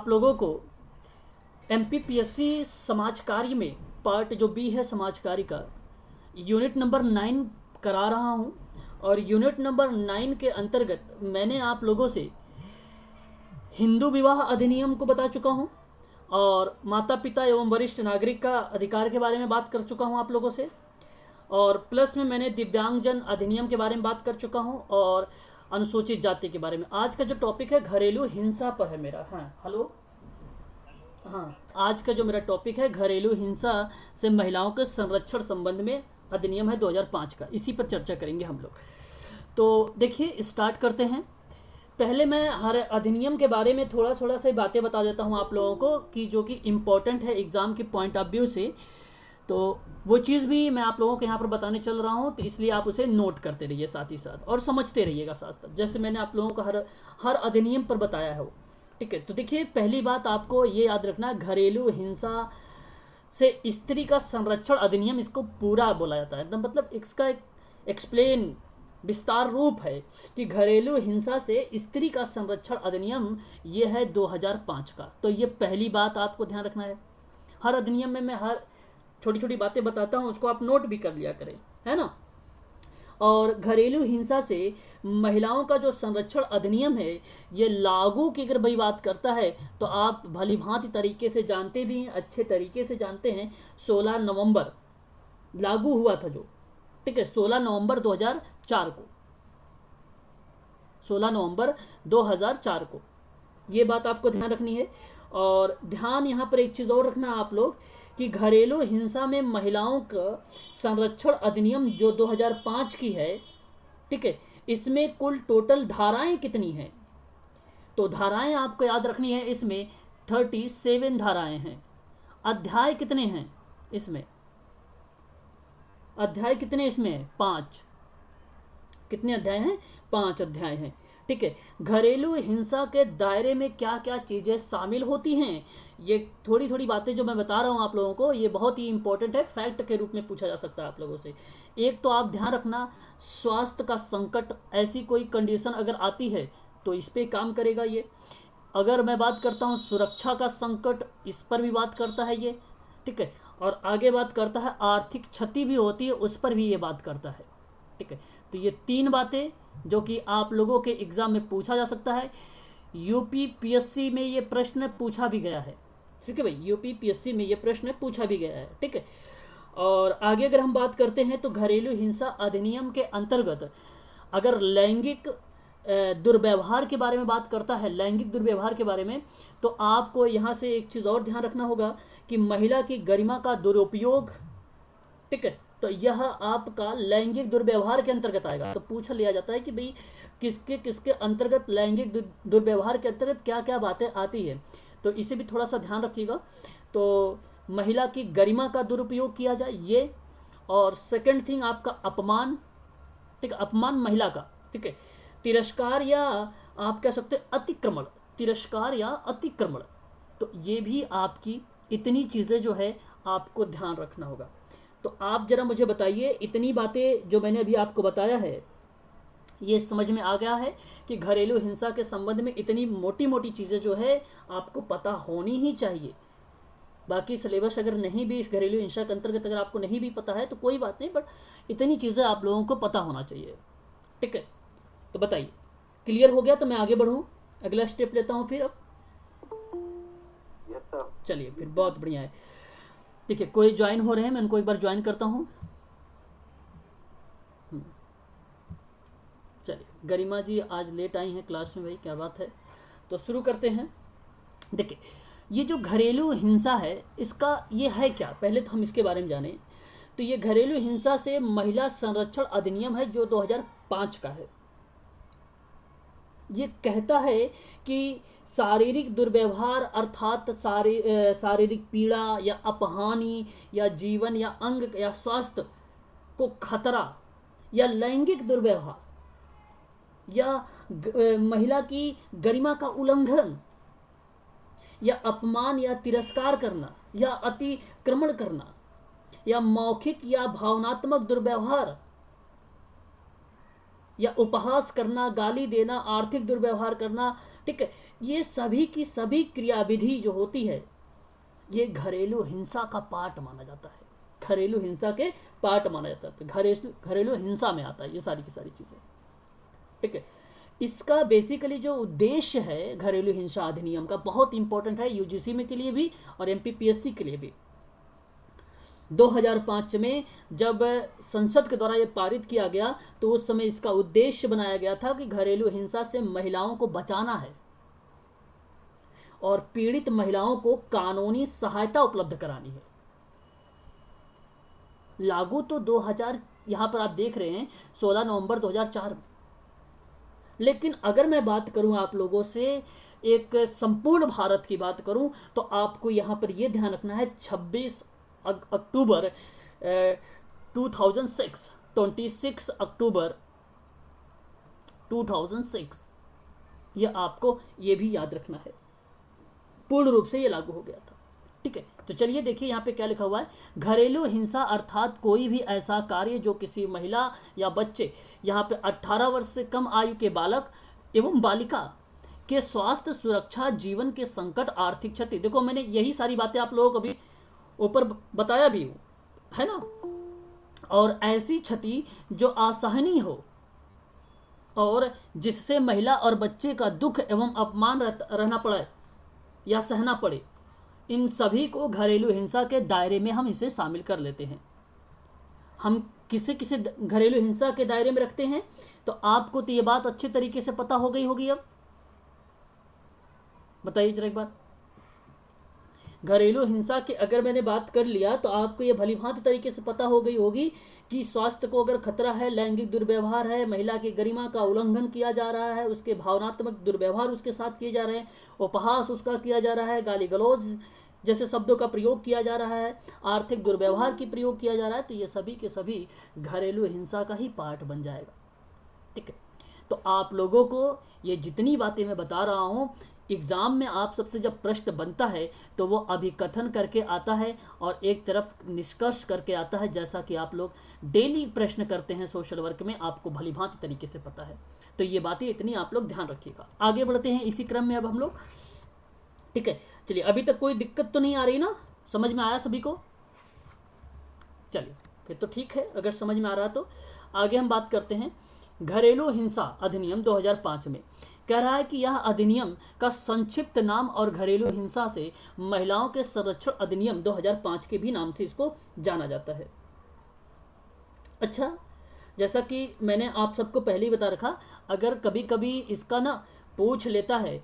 आप लोगों को एमपीपीएससी समाज कार्य में पार्ट जो बी है समाज कार्य का यूनिट नंबर 9 करा रहा हूँ। और यूनिट नंबर 9 के अंतर्गत मैंने आप लोगों से हिंदू विवाह अधिनियम को बता चुका हूँ और माता पिता एवं वरिष्ठ नागरिक का अधिकार के बारे में बात कर चुका हूँ आप लोगों से। और प्लस में मैंने दिव्यांगजन अधिनियम के बारे में बात कर चुका हूँ और अनुसूचित जाति के बारे में। आज का जो टॉपिक है घरेलू हिंसा पर है मेरा। हाँ हेलो। हाँ, आज का जो मेरा टॉपिक है घरेलू हिंसा से महिलाओं के संरक्षण संबंध में अधिनियम है 2005 का, इसी पर चर्चा करेंगे हम लोग। तो देखिए स्टार्ट करते हैं। पहले मैं हर अधिनियम के बारे में थोड़ा थोड़ा सी बातें बता देता हूँ आप लोगों को कि जो कि इम्पोर्टेंट है एग्ज़ाम के पॉइंट ऑफ व्यू से। तो वो चीज़ भी मैं आप लोगों को यहाँ पर बताने चल रहा हूँ, तो इसलिए आप उसे नोट करते रहिए साथ ही साथ और समझते रहिएगा साथ साथ, जैसे मैंने आप लोगों को हर अधिनियम पर बताया है वो। ठीक है, तो देखिए पहली बात आपको ये याद रखना, घरेलू हिंसा से स्त्री का संरक्षण अधिनियम, इसको पूरा बोला जाता है एकदम, मतलब इसका एक एक्सप्लेन विस्तार रूप है कि घरेलू हिंसा से स्त्री का संरक्षण अधिनियम ये है 2005 का। तो ये पहली बात आपको ध्यान रखना है। हर अधिनियम में मैं हर छोटी छोटी बातें बताता हूँ, उसको आप नोट भी कर लिया करें, है ना। और घरेलू हिंसा से महिलाओं का जो संरक्षण अधिनियम है ये लागू की अगर भाई बात करता है तो आप भली भांति तरीके से जानते भी हैं, अच्छे तरीके से जानते हैं। 16 नवंबर लागू हुआ था जो, ठीक है, 16 नवंबर 2004 को, 16 नवंबर 2004 को, ये बात आपको ध्यान रखनी है। और ध्यान यहाँ पर एक चीज़ और रखना आप लोग कि घरेलू हिंसा में महिलाओं का संरक्षण अधिनियम जो 2005 की है, ठीक है, इसमें कुल टोटल धाराएं कितनी हैं। तो धाराएं आपको याद रखनी है, इसमें 37 धाराएं हैं। अध्याय कितने हैं इसमें, अध्याय कितने इसमें है, 5। कितने अध्याय हैं, 5 अध्याय हैं। ठीक है, घरेलू हिंसा के दायरे में क्या क्या चीज़ें शामिल होती हैं, ये थोड़ी थोड़ी बातें जो मैं बता रहा हूँ आप लोगों को, ये बहुत ही इंपॉर्टेंट है, फैक्ट के रूप में पूछा जा सकता है आप लोगों से। एक तो आप ध्यान रखना, स्वास्थ्य का संकट, ऐसी कोई कंडीशन अगर आती है तो इस पर काम करेगा ये। अगर मैं बात करता हूँ सुरक्षा का संकट, इस पर भी बात करता है ये, ठीक है। और आगे बात करता है आर्थिक क्षति भी होती है, उस पर भी ये बात करता है, ठीक है। तो ये 3 बातें जो कि आप लोगों के एग्ज़ाम में पूछा जा सकता है। यूपीपीएससी में ये प्रश्न पूछा भी गया है, ठीक है भाई, यूपीपीएससी में ये प्रश्न पूछा भी गया है, ठीक है। और आगे अगर हम बात करते हैं तो घरेलू हिंसा अधिनियम के अंतर्गत अगर लैंगिक दुर्व्यवहार के बारे में बात करता है, लैंगिक दुर्व्यवहार के बारे में, तो आपको यहाँ से एक चीज़ और ध्यान रखना होगा कि महिला की गरिमा का दुरुपयोग, ठीक है, तो यह आपका लैंगिक दुर्व्यवहार के अंतर्गत आएगा। तो पूछ लिया जाता है कि भाई किसके किसके अंतर्गत लैंगिक दुर्व्यवहार के अंतर्गत क्या क्या बातें आती है, तो इसे भी थोड़ा सा ध्यान रखिएगा। तो महिला की गरिमा का दुरुपयोग किया जाए ये, और सेकंड थिंग आपका अपमान, ठीक है, अपमान महिला का, ठीक है, तिरस्कार या आप कह सकते हैं अतिक्रमण, तिरस्कार या अतिक्रमण, तो ये भी आपकी इतनी चीज़ें जो है आपको ध्यान रखना होगा। तो आप जरा मुझे बताइए, इतनी बातें जो मैंने अभी आपको बताया है ये समझ में आ गया है कि घरेलू हिंसा के संबंध में इतनी मोटी मोटी चीज़ें जो है आपको पता होनी ही चाहिए। बाकी सिलेबस अगर नहीं भी इस घरेलू हिंसा के अंतर्गत अगर आपको नहीं भी पता है तो कोई बात नहीं, बट इतनी चीज़ें आप लोगों को पता होना चाहिए, ठीक है। तो बताइए क्लियर हो गया, तो मैं आगे बढ़ूँ, अगला स्टेप लेता हूँ फिर। अब चलिए फिर, बहुत बढ़िया है। ठीक है, कोई ज्वाइन हो रहे हैं, मैं उनको एक बार ज्वाइन करता हूँ। चलिए, गरिमा जी आज लेट आई हैं क्लास में, भाई क्या बात है। तो शुरू करते हैं। देखिए ये जो घरेलू हिंसा है इसका ये है क्या, पहले तो हम इसके बारे में जानें। तो ये घरेलू हिंसा से महिला संरक्षण अधिनियम है जो 2005 का है। ये कहता है कि शारीरिक दुर्व्यवहार अर्थात शारीरिक पीड़ा या अपहानि या जीवन या अंग या स्वास्थ्य को खतरा या लैंगिक दुर्व्यवहार या महिला की गरिमा का उल्लंघन या अपमान या तिरस्कार करना या अतिक्रमण करना या मौखिक या भावनात्मक दुर्व्यवहार या उपहास करना, गाली देना, आर्थिक दुर्व्यवहार करना, ठीक है, ये सभी की सभी क्रियाविधि जो होती है ये घरेलू हिंसा का पार्ट माना जाता है, घरेलू हिंसा के पार्ट माना जाता है, घरेलू हिंसा में आता है ये सारी की सारी चीजें। ठीक है, इसका बेसिकली जो उद्देश्य है घरेलू हिंसा अधिनियम का बहुत इंपॉर्टेंट है, यूजीसी में के लिए भी और एमपीपीएससी के लिए भी। 2005 में जब संसद के द्वारा ये पारित किया गया तो उस समय इसका उद्देश्य बनाया गया था कि घरेलू हिंसा से महिलाओं को बचाना है और पीड़ित महिलाओं को कानूनी सहायता उपलब्ध करानी है। लागू तो 2000 यहां पर आप देख रहे हैं 16 नवंबर 2004 में, लेकिन अगर मैं बात करूं आप लोगों से एक संपूर्ण भारत की बात करूं तो आपको यहां पर यह ध्यान रखना है 26 अक्टूबर 2006, 26 अक्टूबर 2006, यह आपको यह भी याद रखना है, पूर्ण रूप से यह लागू हो गया था। ठीक है, तो चलिए देखिए यहाँ पे क्या लिखा हुआ है। घरेलू हिंसा अर्थात कोई भी ऐसा कार्य जो किसी महिला या बच्चे, यहाँ पे 18 वर्ष से कम आयु के बालक एवं बालिका के स्वास्थ्य, सुरक्षा, जीवन के संकट, आर्थिक क्षति, देखो मैंने यही सारी बातें आप लोगों को अभी ऊपर बताया भी हूँ, है ना, और ऐसी क्षति जो असहनीय हो और जिससे महिला और बच्चे का दुख एवं अपमान रहना पड़े या सहना पड़े, इन सभी को घरेलू हिंसा के दायरे में हम इसे शामिल कर लेते हैं। हम किसे किसे घरेलू हिंसा के दायरे में रखते हैं, तो आपको तो ये बात अच्छे तरीके से पता हो गई होगी। अब बताइए जरा एक बार, घरेलू हिंसा की अगर मैंने बात कर लिया तो आपको ये भलीभांति तरीके से पता हो गई होगी कि स्वास्थ्य को अगर खतरा है, लैंगिक दुर्व्यवहार है, महिला की गरिमा का उल्लंघन किया जा रहा है, उसके भावनात्मक दुर्व्यवहार उसके साथ किए जा रहे हैं, उपहास उसका किया जा रहा है, गाली गलौज जैसे शब्दों का प्रयोग किया जा रहा है, आर्थिक दुर्व्यवहार की प्रयोग किया जा रहा है, तो ये सभी के सभी घरेलू हिंसा का ही पार्ट बन जाएगा। ठीक है, तो आप लोगों को ये जितनी बातें मैं बता रहा हूँ, एग्जाम में आप सबसे जब प्रश्न बनता है तो वो अभिकथन करके आता है और एक तरफ निष्कर्ष करके आता है, जैसा कि आप लोग डेली प्रश्न करते हैं सोशल वर्क में, आपको भलीभांति तरीके से पता है। तो ये बातें इतनी आप लोग ध्यान रखिएगा। आगे बढ़ते हैं इसी क्रम में अब हम लोग। ठीक है, चलिए, अभी तक कोई दिक्कत तो नहीं आ रही ना, समझ में आया सभी को? चलिए फिर तो ठीक है, अगर समझ में आ रहा तो आगे हम बात करते हैं। घरेलू हिंसा अधिनियम 2005 में कह रहा है कि यह अधिनियम का संक्षिप्त नाम और घरेलू हिंसा से महिलाओं के संरक्षण अधिनियम 2005 के भी नाम से इसको जाना जाता है। अच्छा, जैसा कि मैंने आप सबको पहले ही बता रखा, अगर कभी कभी इसका ना पूछ लेता है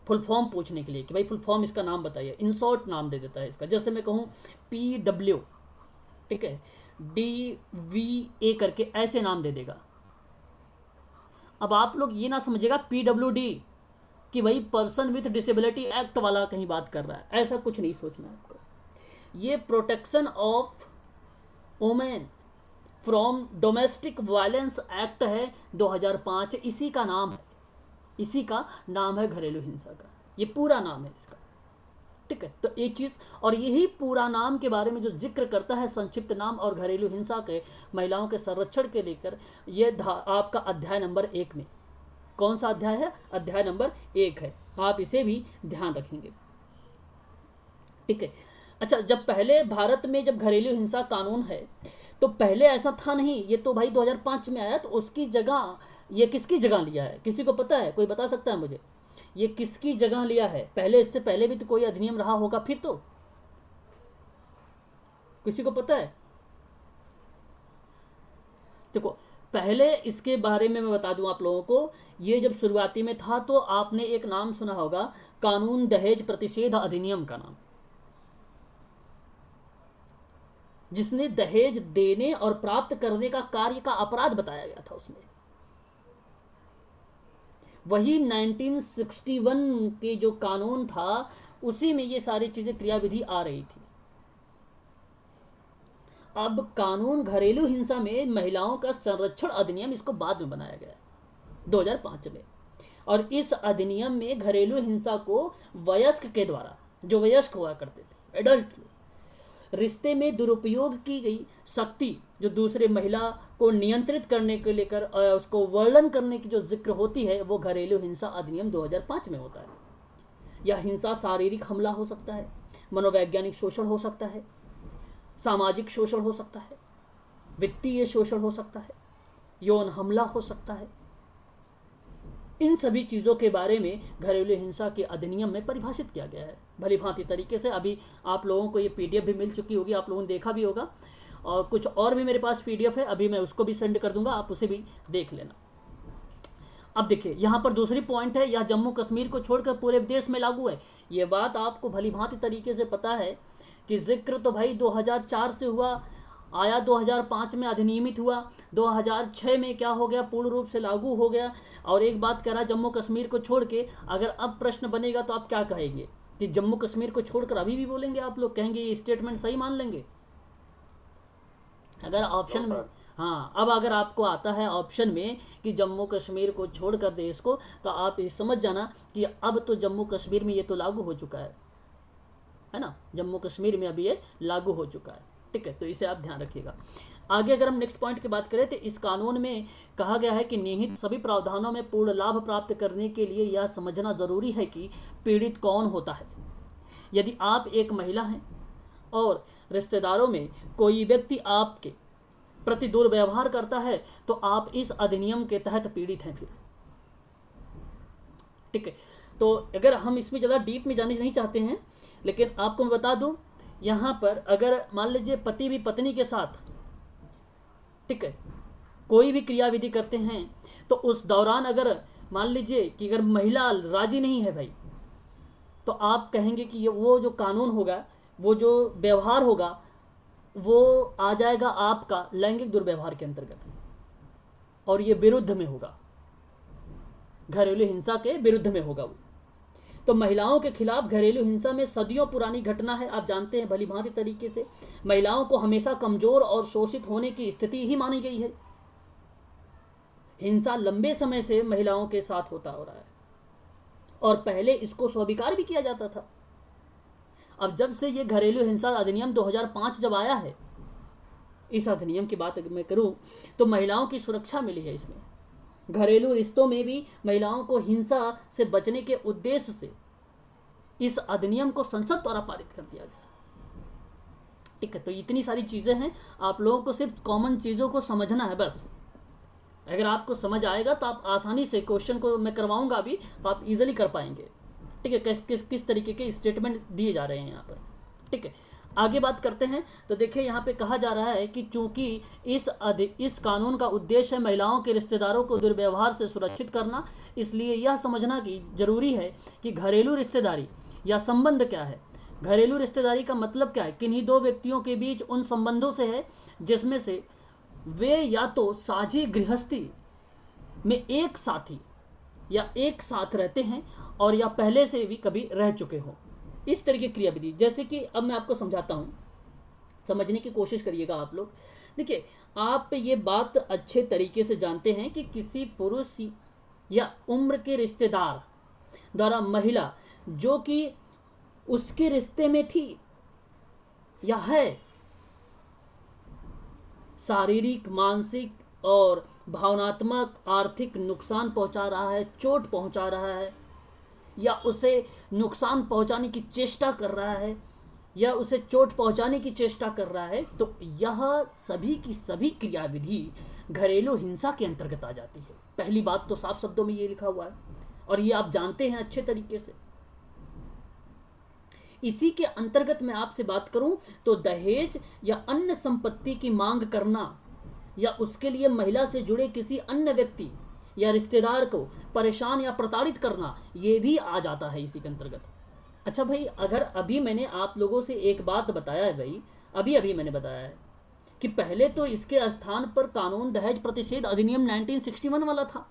फुल फॉर्म पूछने के लिए कि भाई फुल फॉर्म इसका नाम बताइए, इन शॉर्ट नाम दे देता है इसका। जैसे मैं कहूँ PW, ठीक है, DVA करके ऐसे नाम दे देगा। अब आप लोग ये ना समझेगा PWD कि भाई पर्सन विथ डिसेबिलिटी एक्ट वाला कहीं बात कर रहा है, ऐसा कुछ नहीं सोचना है आपको। ये protection of women from domestic violence act है 2005, इसी का नाम है, इसी का नाम है घरेलू हिंसा का, ये पूरा नाम है इसका। ठीक है, तो एक चीज, और यही पूरा नाम के बारे में जो जिक्र करता है संक्षिप्त नाम और घरेलू हिंसा के महिलाओं के संरक्षण के लेकर, ये आपका अध्याय नंबर 1 में, कौन सा अध्याय है? अध्याय नंबर 1 है, आप इसे भी ध्यान रखेंगे। ठीक है, अच्छा, जब पहले भारत में जब घरेलू हिंसा कानून है तो पहले ऐसा था नहीं, ये तो भाई 2005 में आया, तो उसकी जगह ये किसकी जगह लिया है? किसी को पता है? कोई बता सकता है मुझे ये किसकी जगह लिया है? पहले, इससे पहले भी तो कोई अधिनियम रहा होगा, फिर तो किसी को पता है? देखो, पहले इसके बारे में मैं बता दूं आप लोगों को, ये जब शुरुआती में था तो आपने एक नाम सुना होगा, कानून दहेज प्रतिषेध अधिनियम का नाम, जिसने दहेज देने और प्राप्त करने का कार्य का अपराध बताया गया था उसमें। वही 1961 के जो कानून था उसी में ये सारी चीजें क्रियाविधि आ रही थी। अब कानून घरेलू हिंसा में महिलाओं का संरक्षण अधिनियम, इसको बाद में बनाया गया 2005 में, और इस अधिनियम में घरेलू हिंसा को वयस्क के द्वारा, जो वयस्क हुआ करते थे, एडल्ट, रिश्ते में दुरुपयोग की गई शक्ति जो दूसरे महिला को नियंत्रित करने को लेकर उसको वर्णन करने की जो जिक्र होती है वो घरेलू हिंसा अधिनियम 2005 में होता है। यह हिंसा शारीरिक हमला हो सकता है, मनोवैज्ञानिक शोषण हो सकता है, सामाजिक शोषण हो सकता है, वित्तीय शोषण हो सकता है, यौन हमला हो सकता है। इन सभी चीज़ों के बारे में घरेलू हिंसा के अधिनियम में परिभाषित किया गया है भली भांति तरीके से। अभी आप लोगों को ये पीडीएफ भी मिल चुकी होगी, आप लोगों ने देखा भी होगा, और कुछ और भी मेरे पास पीडीएफ है, अभी मैं उसको भी सेंड कर दूंगा, आप उसे भी देख लेना। अब देखिए यहाँ पर दूसरी पॉइंट है, यह जम्मू कश्मीर को छोड़कर पूरे देश में लागू है। ये बात आपको भली भांति तरीके से पता है कि जिक्र तो भाई 2004 से हुआ, आया 2005 में अधिनियमित हुआ, 2006 में क्या हो गया, पूर्ण रूप से लागू हो गया। और एक बात कह रहा जम्मू कश्मीर को छोड़ के, अगर अब प्रश्न बनेगा तो आप क्या कहेंगे कि जम्मू कश्मीर को छोड़कर अभी भी बोलेंगे आप लोग, कहेंगे ये स्टेटमेंट सही मान लेंगे? अगर ऑप्शन में, हाँ, अब अगर आपको आता है ऑप्शन में कि जम्मू कश्मीर को छोड़कर देश को, तो आप ये समझ जाना कि अब तो जम्मू कश्मीर में ये तो लागू हो चुका है ना, जम्मू कश्मीर में अभी ये लागू हो चुका है। ठीक है, तो इसे आप ध्यान रखिएगा। आगे अगर हम नेक्स्ट पॉइंट की बात करें तो इस कानून में कहा गया है कि निहित सभी प्रावधानों में पूर्ण लाभ प्राप्त करने के लिए यह समझना जरूरी है कि पीड़ित कौन होता है। यदि आप एक महिला हैं और रिश्तेदारों में कोई व्यक्ति आपके प्रति दुर्व्यवहार करता है तो आप इस अधिनियम के तहत पीड़ित हैं फिर। ठीक है, तो अगर हम इसमें ज़्यादा डीप में जाने नहीं चाहते हैं, लेकिन आपको मैं बता दूं, यहाँ पर अगर मान लीजिए पति भी पत्नी के साथ, ठीक है, कोई भी क्रियाविधि करते हैं तो उस दौरान अगर मान लीजिए कि अगर महिला राजी नहीं है भाई, तो आप कहेंगे कि ये वो जो कानून होगा, वो जो व्यवहार होगा, वो आ जाएगा आपका लैंगिक दुर्व्यवहार के अंतर्गत, और ये विरुद्ध में होगा, घरेलू हिंसा के विरुद्ध में होगा वो। तो महिलाओं के खिलाफ घरेलू हिंसा में सदियों पुरानी घटना है, आप जानते हैं भली भांति तरीके से। महिलाओं को हमेशा कमजोर और शोषित होने की स्थिति ही मानी गई है। हिंसा लंबे समय से महिलाओं के साथ होता हो रहा है और पहले इसको स्वीकार भी किया जाता था। अब जब से ये घरेलू हिंसा अधिनियम 2005 जब आया है, इस अधिनियम की बात अगर मैं करूं तो महिलाओं की सुरक्षा मिली है इसमें। घरेलू रिश्तों में भी महिलाओं को हिंसा से बचने के उद्देश्य से इस अधिनियम को संसद द्वारा पारित कर दिया गया। ठीक है, तो इतनी सारी चीजें हैं, आप लोगों को सिर्फ कॉमन चीजों को समझना है बस। अगर आपको समझ आएगा तो आप आसानी से, क्वेश्चन को मैं करवाऊंगा अभी, तो आप इजीली कर पाएंगे। ठीक है, किस तरीके के स्टेटमेंट दिए जा रहे हैं यहाँ पर। ठीक है, आगे बात करते हैं। तो देखिए यहाँ पे कहा जा रहा है कि चूंकि इस कानून का उद्देश्य है महिलाओं के रिश्तेदारों को दुर्व्यवहार से सुरक्षित करना, इसलिए यह समझना कि जरूरी है कि घरेलू रिश्तेदारी या संबंध क्या है। घरेलू रिश्तेदारी का मतलब क्या है? किन्हीं दो व्यक्तियों के बीच उन संबंधों से है जिसमें से वे या तो साझी गृहस्थी में एक साथी या एक साथ रहते हैं और या पहले से भी कभी रह चुके हों। इस तरह की क्रियाविधि, जैसे कि अब मैं आपको समझाता हूं, समझने की कोशिश करिएगा आप लोग। देखिए, आप ये बात अच्छे तरीके से जानते हैं कि किसी पुरुष या उम्र के रिश्तेदार द्वारा महिला जो कि उसके रिश्ते में थी या है, शारीरिक, मानसिक और भावनात्मक, आर्थिक नुकसान पहुंचा रहा है, चोट पहुंचा रहा है, या उसे नुकसान पहुंचाने की चेष्टा कर रहा है, या उसे चोट पहुंचाने की चेष्टा कर रहा है, तो यह सभी की सभी क्रियाविधि घरेलू हिंसा के अंतर्गत आ जाती है। पहली बात तो साफ शब्दों में ये लिखा हुआ है और ये आप जानते हैं अच्छे तरीके से। इसी के अंतर्गत मैं आपसे बात करूं तो दहेज या अन्य संपत्ति की मांग करना या उसके लिए महिला से जुड़े किसी अन्य व्यक्ति या रिश्तेदार को परेशान या प्रताड़ित करना, ये भी आ जाता है इसी के अंतर्गत। अच्छा भाई, अगर अभी मैंने आप लोगों से एक बात बताया है भाई, अभी मैंने बताया है कि पहले तो इसके स्थान पर कानून दहेज प्रतिषेध अधिनियम 1961 वाला था,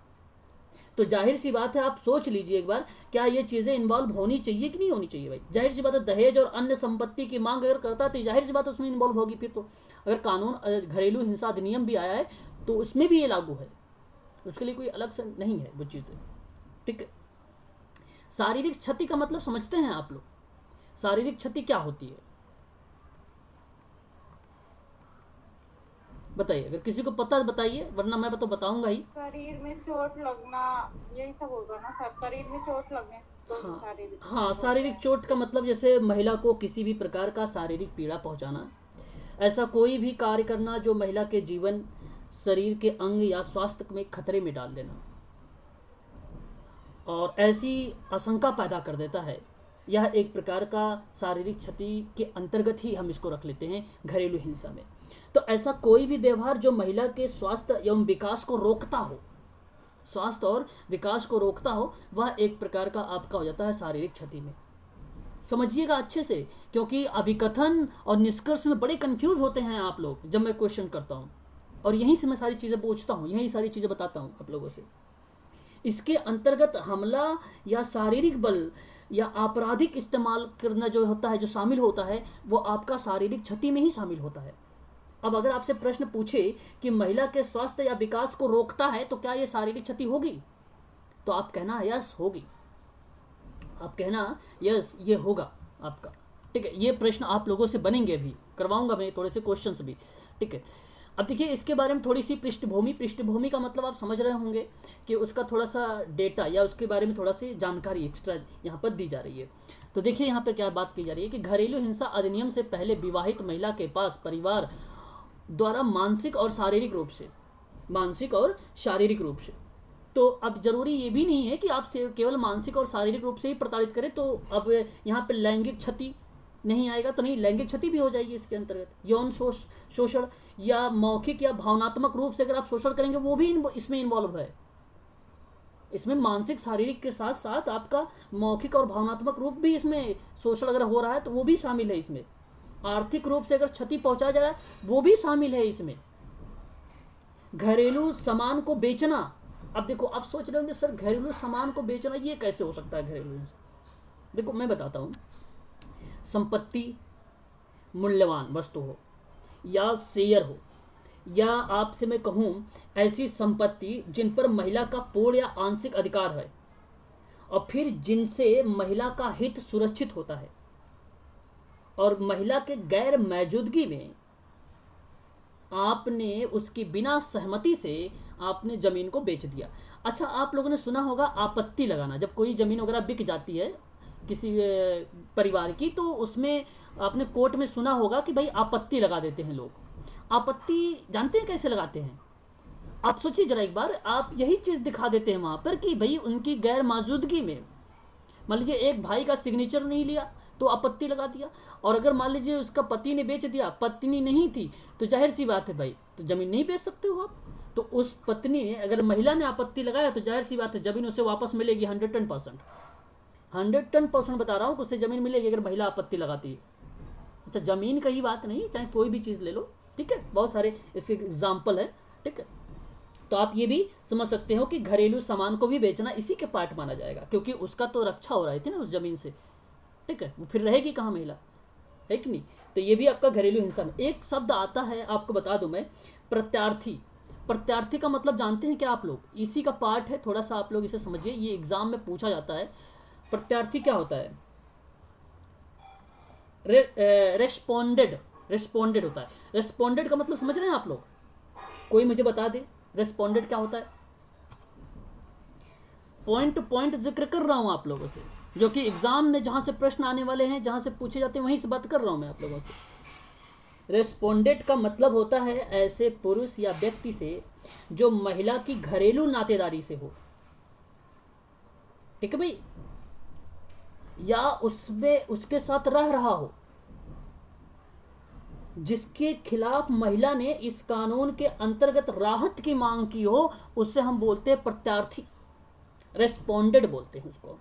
तो जाहिर सी बात है, आप सोच लीजिए एक बार, क्या ये चीज़ें इन्वॉल्व होनी चाहिए कि नहीं होनी चाहिए भाई? जाहिर सी बात है, दहेज और अन्य संपत्ति की मांग अगर करता तो जाहिर सी बात उसमें इन्वॉल्व होगी। फिर तो अगर कानून घरेलू हिंसा अधिनियम भी आया है तो उसमें भी ये लागू है, उसके लिए कोई अलग से नहीं है वो चीज़ें। ठीक है, शारीरिक क्षति का मतलब समझते हैं आप लोग? शारीरिक क्षति क्या होती है? बताइए, अगर किसी को पता है बताइए, वरना मैं तो बताऊंगा ही। शरीर में चोट लगना, यही सब होगा ना सर? शरीर में चोट लगने तो हाँ शारीरिक हाँ, बोलते शारीरिक हैं। चोट का मतलब जैसे महिला को किसी भी प्रकार का शारीरिक पीड़ा पहुंचाना, ऐसा कोई भी कार्य करना जो महिला के जीवन, शरीर के अंग या स्वास्थ्य में खतरे में डाल देना और ऐसी आशंका पैदा कर देता है, यह एक प्रकार का शारीरिक क्षति के अंतर्गत ही हम इसको रख लेते हैं घरेलू हिंसा में। तो ऐसा कोई भी व्यवहार जो महिला के स्वास्थ्य एवं विकास को रोकता हो, स्वास्थ्य और विकास को रोकता हो, वह एक प्रकार का आपका हो जाता है शारीरिक क्षति में। समझिएगा अच्छे से, क्योंकि अभिकथन और निष्कर्ष में बड़े कंफ्यूज होते हैं आप लोग जब मैं क्वेश्चन करता हूँ, और यहीं से मैं सारी चीज़ें पूछता हूँ, यही सारी चीज़ें बताता हूँ आप लोगों से। इसके अंतर्गत हमला या शारीरिक बल या आपराधिक इस्तेमाल करना जो होता है, जो शामिल होता है, वो आपका शारीरिक क्षति में ही शामिल होता है। अब अगर आपसे प्रश्न पूछे कि महिला के स्वास्थ्य या विकास को रोकता है, तो क्या ये शारीरिक क्षति होगी? तो आप कहना यस होगी, आप कहना यस ये होगा आपका। ठीक है, ये प्रश्न आप लोगों से बनेंगे, भी करवाऊंगा मैं थोड़े से क्वेश्चंस भी। ठीक है, अब देखिए इसके बारे में थोड़ी सी पृष्ठभूमि का मतलब आप समझ रहे होंगे कि उसका थोड़ा सा डेटा या उसके बारे में थोड़ा सी जानकारी एक्स्ट्रा यहाँ पर दी जा रही है। तो देखिए यहाँ पर क्या बात की जा रही है कि घरेलू हिंसा अधिनियम से पहले विवाहित महिला के पास परिवार द्वारा मानसिक और शारीरिक रूप से, तो अब जरूरी ये भी नहीं है कि आप केवल मानसिक और शारीरिक रूप से ही प्रताड़ित करें, तो अब यहाँ पे लैंगिक क्षति नहीं आएगा, तो नहीं, लैंगिक क्षति भी हो जाएगी इसके अंतर्गत। यौन शोषण या मौखिक या भावनात्मक रूप से अगर आप शोषण करेंगे, वो भी इसमें इन्वॉल्व है। इसमें मानसिक शारीरिक के साथ साथ आपका मौखिक और भावनात्मक रूप भी, इसमें शोषण अगर हो रहा है तो वो भी शामिल है इसमें। आर्थिक रूप से अगर क्षति पहुंचाया जा रहा है, वो भी शामिल है इसमें। घरेलू सामान को बेचना, अब देखो आप सोच रहे होंगे सर घरेलू सामान को बेचना ये कैसे हो सकता है घरेलू? देखो मैं बताता हूँ, संपत्ति, मूल्यवान वस्तु हो या शेयर हो, या आपसे मैं कहूँ ऐसी संपत्ति जिन पर महिला का पूर्ण या आंशिक अधिकार है, और फिर जिनसे महिला का हित सुरक्षित होता है, और महिला के गैर मौजूदगी में आपने उसकी बिना सहमति से आपने जमीन को बेच दिया। अच्छा, आप लोगों ने सुना होगा आपत्ति लगाना, जब कोई जमीन वगैरह बिक जाती है किसी परिवार की, तो उसमें आपने कोर्ट में सुना होगा कि भाई आपत्ति लगा देते हैं लोग। आपत्ति जानते हैं कैसे लगाते हैं? आप सोचिए जरा एक बार, आप यही चीज़ दिखा देते हैं वहाँ पर कि भाई उनकी गैर मौजूदगी में, मान लीजिए एक भाई का सिग्नेचर नहीं लिया तो आपत्ति लगा दिया, और अगर मान लीजिए उसका पति ने बेच दिया, पत्नी नहीं थी, तो जाहिर सी बात है भाई, तो जमीन नहीं बेच सकते हो आप। तो उस पत्नी ने, अगर महिला ने आपत्ति लगाया, तो जाहिर सी बात है जमीन उसे वापस मिलेगी 110%। 110% बता रहा हूँ कि उससे जमीन मिलेगी अगर महिला आपत्ति लगाती है। अच्छा, जमीन का ही बात नहीं, चाहे कोई भी चीज़ ले लो, ठीक है, बहुत सारे इसके एग्जाम्पल है। ठीक है, तो आप ये भी समझ सकते हो कि घरेलू सामान को भी बेचना इसी के पार्ट माना जाएगा, क्योंकि उसका तो रक्षा हो रही थी ना उस जमीन से। ठीक है, वो फिर रहेगी कहाँ महिला, है कि नहीं? तो ये भी आपका घरेलू हिंसा में। एक शब्द आता है, आपको बता दूं मैं, प्रत्यार्थी। प्रत्यार्थी का मतलब जानते हैं क्या आप लोग? इसी का पार्ट है, थोड़ा सा आप लोग इसे समझिए, ये एग्जाम में पूछा जाता है। प्रत्यार्थी क्या होता है? रेस्पोंडेड होता है। रेस्पोंडेड का मतलब समझ रहे हैं आप लोग? कोई मुझे बता दे रेस्पोंडेड क्या होता है? पॉइंट टू पॉइंट जिक्र कर रहा हूं आप लोगों से, जो कि एग्जाम में जहां से प्रश्न आने वाले हैं, जहां से पूछे जाते हैं, वहीं से बात कर रहा हूं मैं आप लोगों से। रेस्पोंडेंट का मतलब होता है ऐसे पुरुष या व्यक्ति से जो महिला की घरेलू नातेदारी से हो, ठीक है भाई, या उसमें उसके साथ रह रहा हो, जिसके खिलाफ महिला ने इस कानून के अंतर्गत राहत की मांग की हो, उससे हम बोलते हैं प्रत्यार्थी, रेस्पोंडेड बोलते हैं उसको।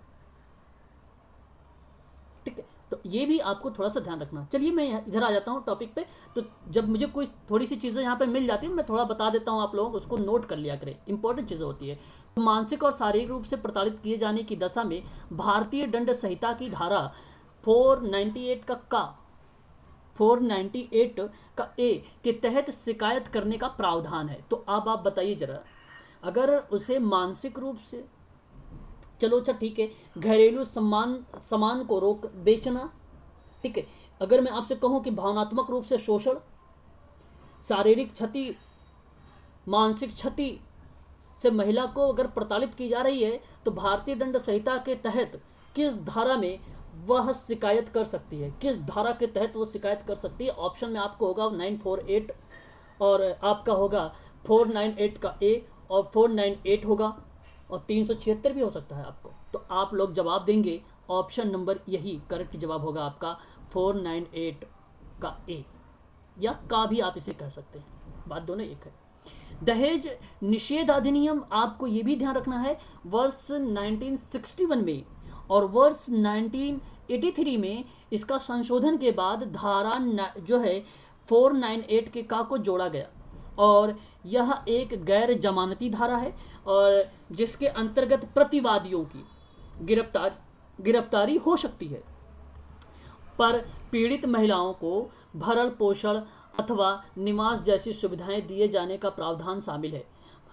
ठीक है, तो ये भी आपको थोड़ा सा ध्यान रखना। चलिए मैं इधर आ जाता हूँ टॉपिक पे। तो जब मुझे कोई थोड़ी सी चीज़ें यहाँ पे मिल जाती है, मैं थोड़ा बता देता हूँ आप लोगों को, उसको नोट कर लिया करें, इंपॉर्टेंट चीज़ें होती है। तो मानसिक और शारीरिक रूप से प्रताड़ित किए जाने की दशा में भारतीय दंड संहिता की धारा 498 का ए के तहत शिकायत करने का प्रावधान है। तो अब आप बताइए जरा, अगर उसे मानसिक रूप से, चलो अच्छा ठीक है, घरेलू सामान को रोक बेचना, ठीक है, अगर मैं आपसे कहूं कि भावनात्मक रूप से शोषण, शारीरिक क्षति मानसिक क्षति से महिला को अगर प्रताड़ित की जा रही है तो भारतीय दंड संहिता के तहत किस धारा में वह शिकायत कर सकती है, किस धारा के तहत वो शिकायत कर सकती है। ऑप्शन में आपको होगा 948 और आपका होगा 498 का ए और 498 होगा और 376 भी हो सकता है आपको। तो आप लोग जवाब देंगे ऑप्शन नंबर यही करेक्ट जवाब होगा आपका 498 का ए, या का भी आप इसे कह सकते हैं, बात दोनों एक है। दहेज निषेध अधिनियम आपको ये भी ध्यान रखना है, वर्ष 1961 में और वर्ष 1983 में इसका संशोधन के बाद धारा जो है 498 के का को जोड़ा गया और यह एक गैर जमानती धारा है और जिसके अंतर्गत प्रतिवादियों की गिरफ्तारी हो सकती है, पर पीड़ित महिलाओं को भरण पोषण अथवा निवास जैसी सुविधाएं दिए जाने का प्रावधान शामिल है।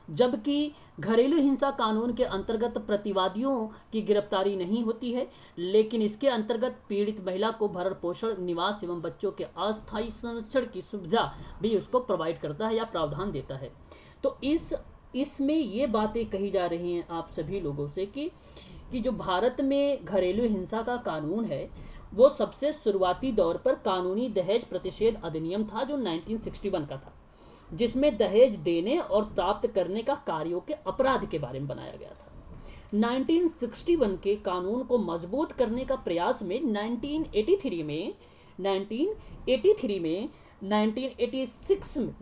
जबकि घरेलू हिंसा कानून के अंतर्गत प्रतिवादियों की गिरफ्तारी नहीं होती है, लेकिन इसके अंतर्गत पीड़ित महिला को भरण पोषण, निवास एवं बच्चों के अस्थायी संरक्षण की सुविधा भी उसको प्रोवाइड करता है या प्रावधान देता है। तो इसमें ये बातें कही जा रही हैं आप सभी लोगों से कि जो भारत में घरेलू हिंसा का कानून है वो सबसे शुरुआती दौर पर कानूनी दहेज प्रतिषेध अधिनियम था जो 1961 का था, जिसमें दहेज देने और प्राप्त करने का कार्यों के अपराध के बारे में बनाया गया था। 1961 के कानून को मजबूत करने का प्रयास में 1986 में 1986 में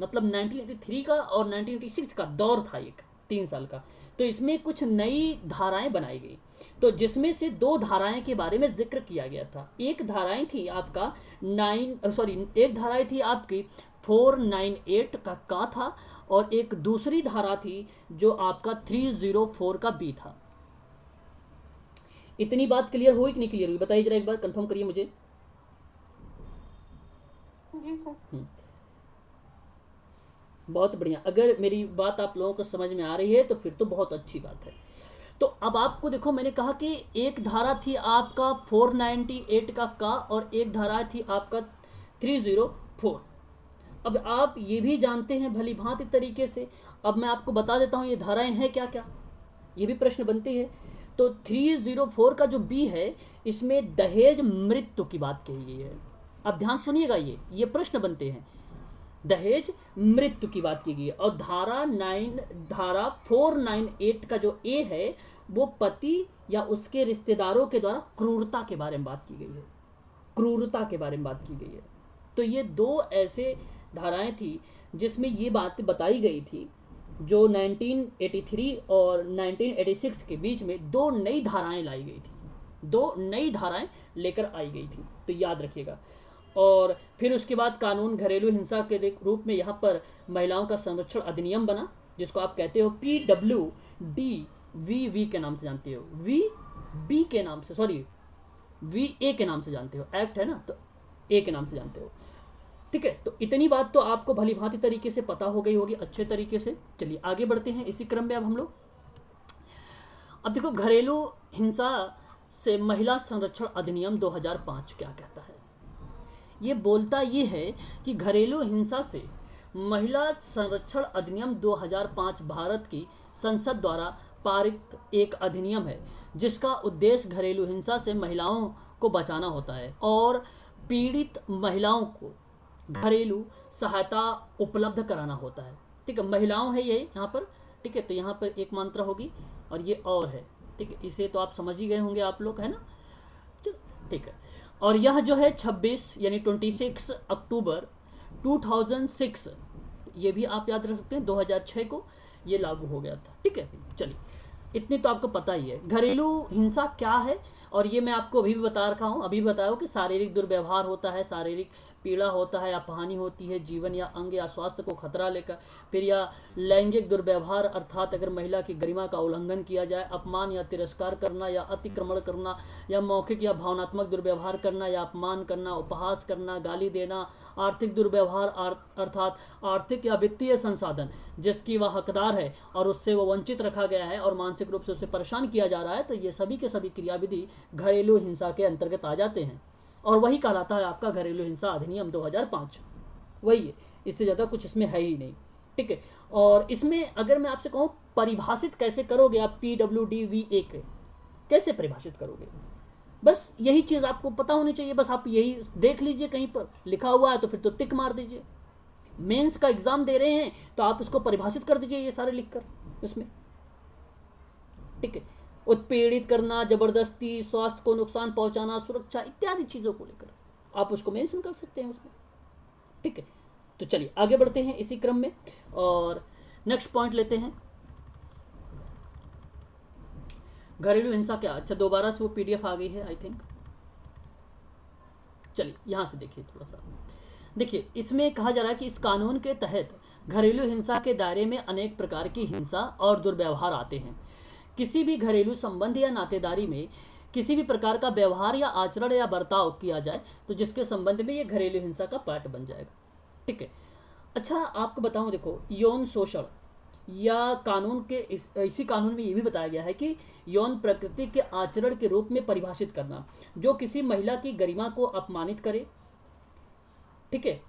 मतलब 1983 का और 1986 का दौर था एक 3 साल का, तो इसमें कुछ नई धाराएं बनाई गई, तो जिसमें से 2 धाराएं के बारे में जिक्र किया गया था। एक धाराएं थी आपका एक धाराएं थी आपकी 498 का था और एक दूसरी धारा थी जो आपका 304 का बी था। इतनी बात क्लियर हुई कि नहीं क्लियर हुई, बताइए जरा एक बार, कंफर्म करिए मुझे। जी सर। बहुत बढ़िया, अगर मेरी बात आप लोगों को समझ में आ रही है तो फिर तो बहुत अच्छी बात है। तो अब आपको देखो, मैंने कहा कि एक धारा थी आपका 498 का और एक धारा थी आपका 304। अब आप ये भी जानते हैं भली भांति तरीके से, अब मैं आपको बता देता हूँ ये धाराएं हैं क्या क्या, ये भी प्रश्न बनते हैं। तो 304 का जो बी है इसमें दहेज मृत्यु की बात कही गई है। अब ध्यान सुनिएगा, ये प्रश्न बनते हैं, दहेज मृत्यु की बात की गई है। और धारा 498 का जो ए है वो पति या उसके रिश्तेदारों के द्वारा क्रूरता के बारे में बात की गई है, क्रूरता के बारे में बात की गई है। तो ये 2 ऐसे धाराएं थी जिसमें ये बात बताई गई थी, जो 1983 और 1986 के बीच में 2 नई धाराएं लाई गई थी, 2 नई धाराएं लेकर आई गई थी, तो याद रखिएगा। और फिर उसके बाद कानून घरेलू हिंसा के रूप में यहाँ पर महिलाओं का संरक्षण अधिनियम बना, जिसको आप कहते हो PWDVV के नाम से जानते हो, VB के नाम से, सॉरी VA के नाम से जानते हो, एक्ट है ना, तो ए के नाम से जानते हो, ठीक है। तो इतनी बात तो आपको भली भांति तरीके से पता हो गई होगी, अच्छे तरीके से। चलिए आगे बढ़ते हैं इसी क्रम में। अब हम लोग अब देखो, घरेलू हिंसा से महिला संरक्षण अधिनियम 2005 क्या कहता है। ये बोलता ये है कि घरेलू हिंसा से महिला संरक्षण अधिनियम 2005 भारत की संसद द्वारा पारित एक अधिनियम है, जिसका उद्देश्य घरेलू हिंसा से महिलाओं को बचाना होता है और पीड़ित महिलाओं को घरेलू सहायता उपलब्ध कराना होता है, ठीक है। महिलाओं है ये यहाँ पर, ठीक है। तो यहाँ पर एक मात्रा होगी और ये और है, ठीक है। इसे तो आप समझ ही गए होंगे आप लोग, है ना, चलो ठीक है। और यह जो है 26 यानी 26 अक्टूबर 2006, ये भी आप याद रख सकते हैं, 2006 को ये लागू हो गया था, ठीक है। चलिए इतनी तो आपको पता ही है घरेलू हिंसा क्या है। और ये मैं आपको अभी भी बता रखा हूँ, अभी बताया कि शारीरिक दुर्व्यवहार होता है, शारीरिक पीड़ा होता है या हानि होती है, जीवन या अंग या स्वास्थ्य को खतरा लेकर, फिर या लैंगिक दुर्व्यवहार अर्थात अगर महिला की गरिमा का उल्लंघन किया जाए, अपमान या तिरस्कार करना या अतिक्रमण करना या मौखिक या भावनात्मक दुर्व्यवहार करना या अपमान करना, उपहास करना, गाली देना, आर्थिक दुर्व्यवहार अर्थात आर्थिक या वित्तीय संसाधन जिसकी वह हकदार है और उससे वो वंचित रखा गया है और मानसिक रूप से उसे परेशान किया जा रहा है, तो ये सभी के सभी क्रियाविधि घरेलू हिंसा के अंतर्गत आ जाते हैं और वही कहलाता है आपका घरेलू हिंसा अधिनियम 2005, वही है, इससे ज़्यादा कुछ इसमें है ही नहीं। ठीक है। और इसमें अगर मैं आपसे कहूँ परिभाषित कैसे करोगे आप PWDVA के, कैसे परिभाषित करोगे, बस यही चीज़ आपको पता होनी चाहिए। बस आप यही देख लीजिए कहीं पर लिखा हुआ है तो फिर तो टिक मार दीजिए। मेंस का एग्जाम दे रहे हैं तो आप उसको परिभाषित कर दीजिए ये सारे लिखकर उसमें, ठीक है। उत्पीड़ित करना, जबरदस्ती, स्वास्थ्य को नुकसान पहुंचाना, सुरक्षा इत्यादि चीज़ों को लेकर आप उसको मेंशन कर सकते हैं उसमें, ठीक है। तो चलिए आगे बढ़ते हैं इसी क्रम में और नेक्स्ट पॉइंट लेते हैं घरेलू हिंसा क्या। अच्छा दोबारा से वो PDF आ गई है आई थिंक। चलिए यहाँ से देखिए थोड़ा सा, देखिए इसमें कहा जा रहा है कि इस कानून के तहत घरेलू हिंसा के दायरे में अनेक प्रकार की हिंसा और दुर्व्यवहार आते हैं। किसी भी घरेलू संबंध या नातेदारी में किसी भी प्रकार का व्यवहार या आचरण या बर्ताव किया जाए तो जिसके संबंध में ये घरेलू हिंसा का पार्ट बन जाएगा, ठीक है। अच्छा आपको बताऊं, देखो यौन शोषण या कानून के इसी कानून में ये भी बताया गया है कि यौन प्रकृति के आचरण के रूप में परिभाषित करना जो किसी महिला की गरिमा को अपमानित करे, ठीक है,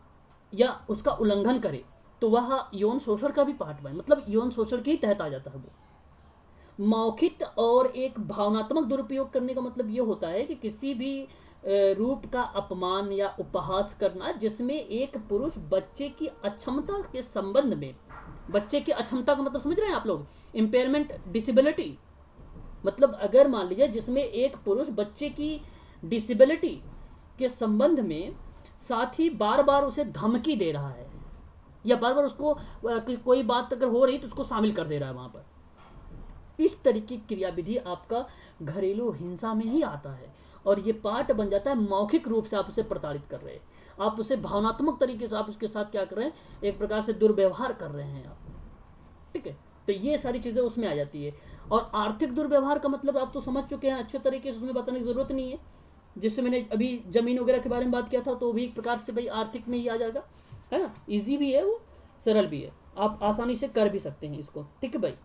या उसका उल्लंघन करे तो वह यौन शोषण का भी पार्ट बने, मतलब यौन शोषण के ही तहत आ जाता है वो। मौखिक और एक भावनात्मक दुरुपयोग करने का मतलब ये होता है कि किसी भी रूप का अपमान या उपहास करना जिसमें एक पुरुष बच्चे की अक्षमता के संबंध में, बच्चे की अक्षमता का मतलब समझ रहे हैं आप लोग, इम्पेयरमेंट, डिसेबिलिटी, मतलब अगर मान लीजिए जिसमें एक पुरुष बच्चे की डिसेबिलिटी के संबंध में साथ ही बार बार उसे धमकी दे रहा है या बार बार उसको कोई बात अगर हो रही तो उसको शामिल कर दे रहा है वहां पर, इस तरीके की क्रियाविधि आपका घरेलू हिंसा में ही आता है और ये पार्ट बन जाता है। मौखिक रूप से आप उसे प्रताड़ित कर रहे हैं, आप उसे भावनात्मक तरीके से आप उसके साथ क्या कर रहे हैं, एक प्रकार से दुर्व्यवहार कर रहे हैं आप, ठीक है। तो ये सारी चीज़ें उसमें आ जाती है। और आर्थिक दुर्व्यवहार का मतलब आप तो समझ चुके हैं अच्छे तरीके से, उसमें बताने की जरूरत नहीं है। जिससे मैंने अभी जमीन वगैरह के बारे में बात किया था तो भी एक प्रकार से भाई आर्थिक में ही आ जाएगा, है ना। ईजी भी है वो, सरल भी है, आप आसानी से कर भी सकते हैं इसको, ठीक है भाई।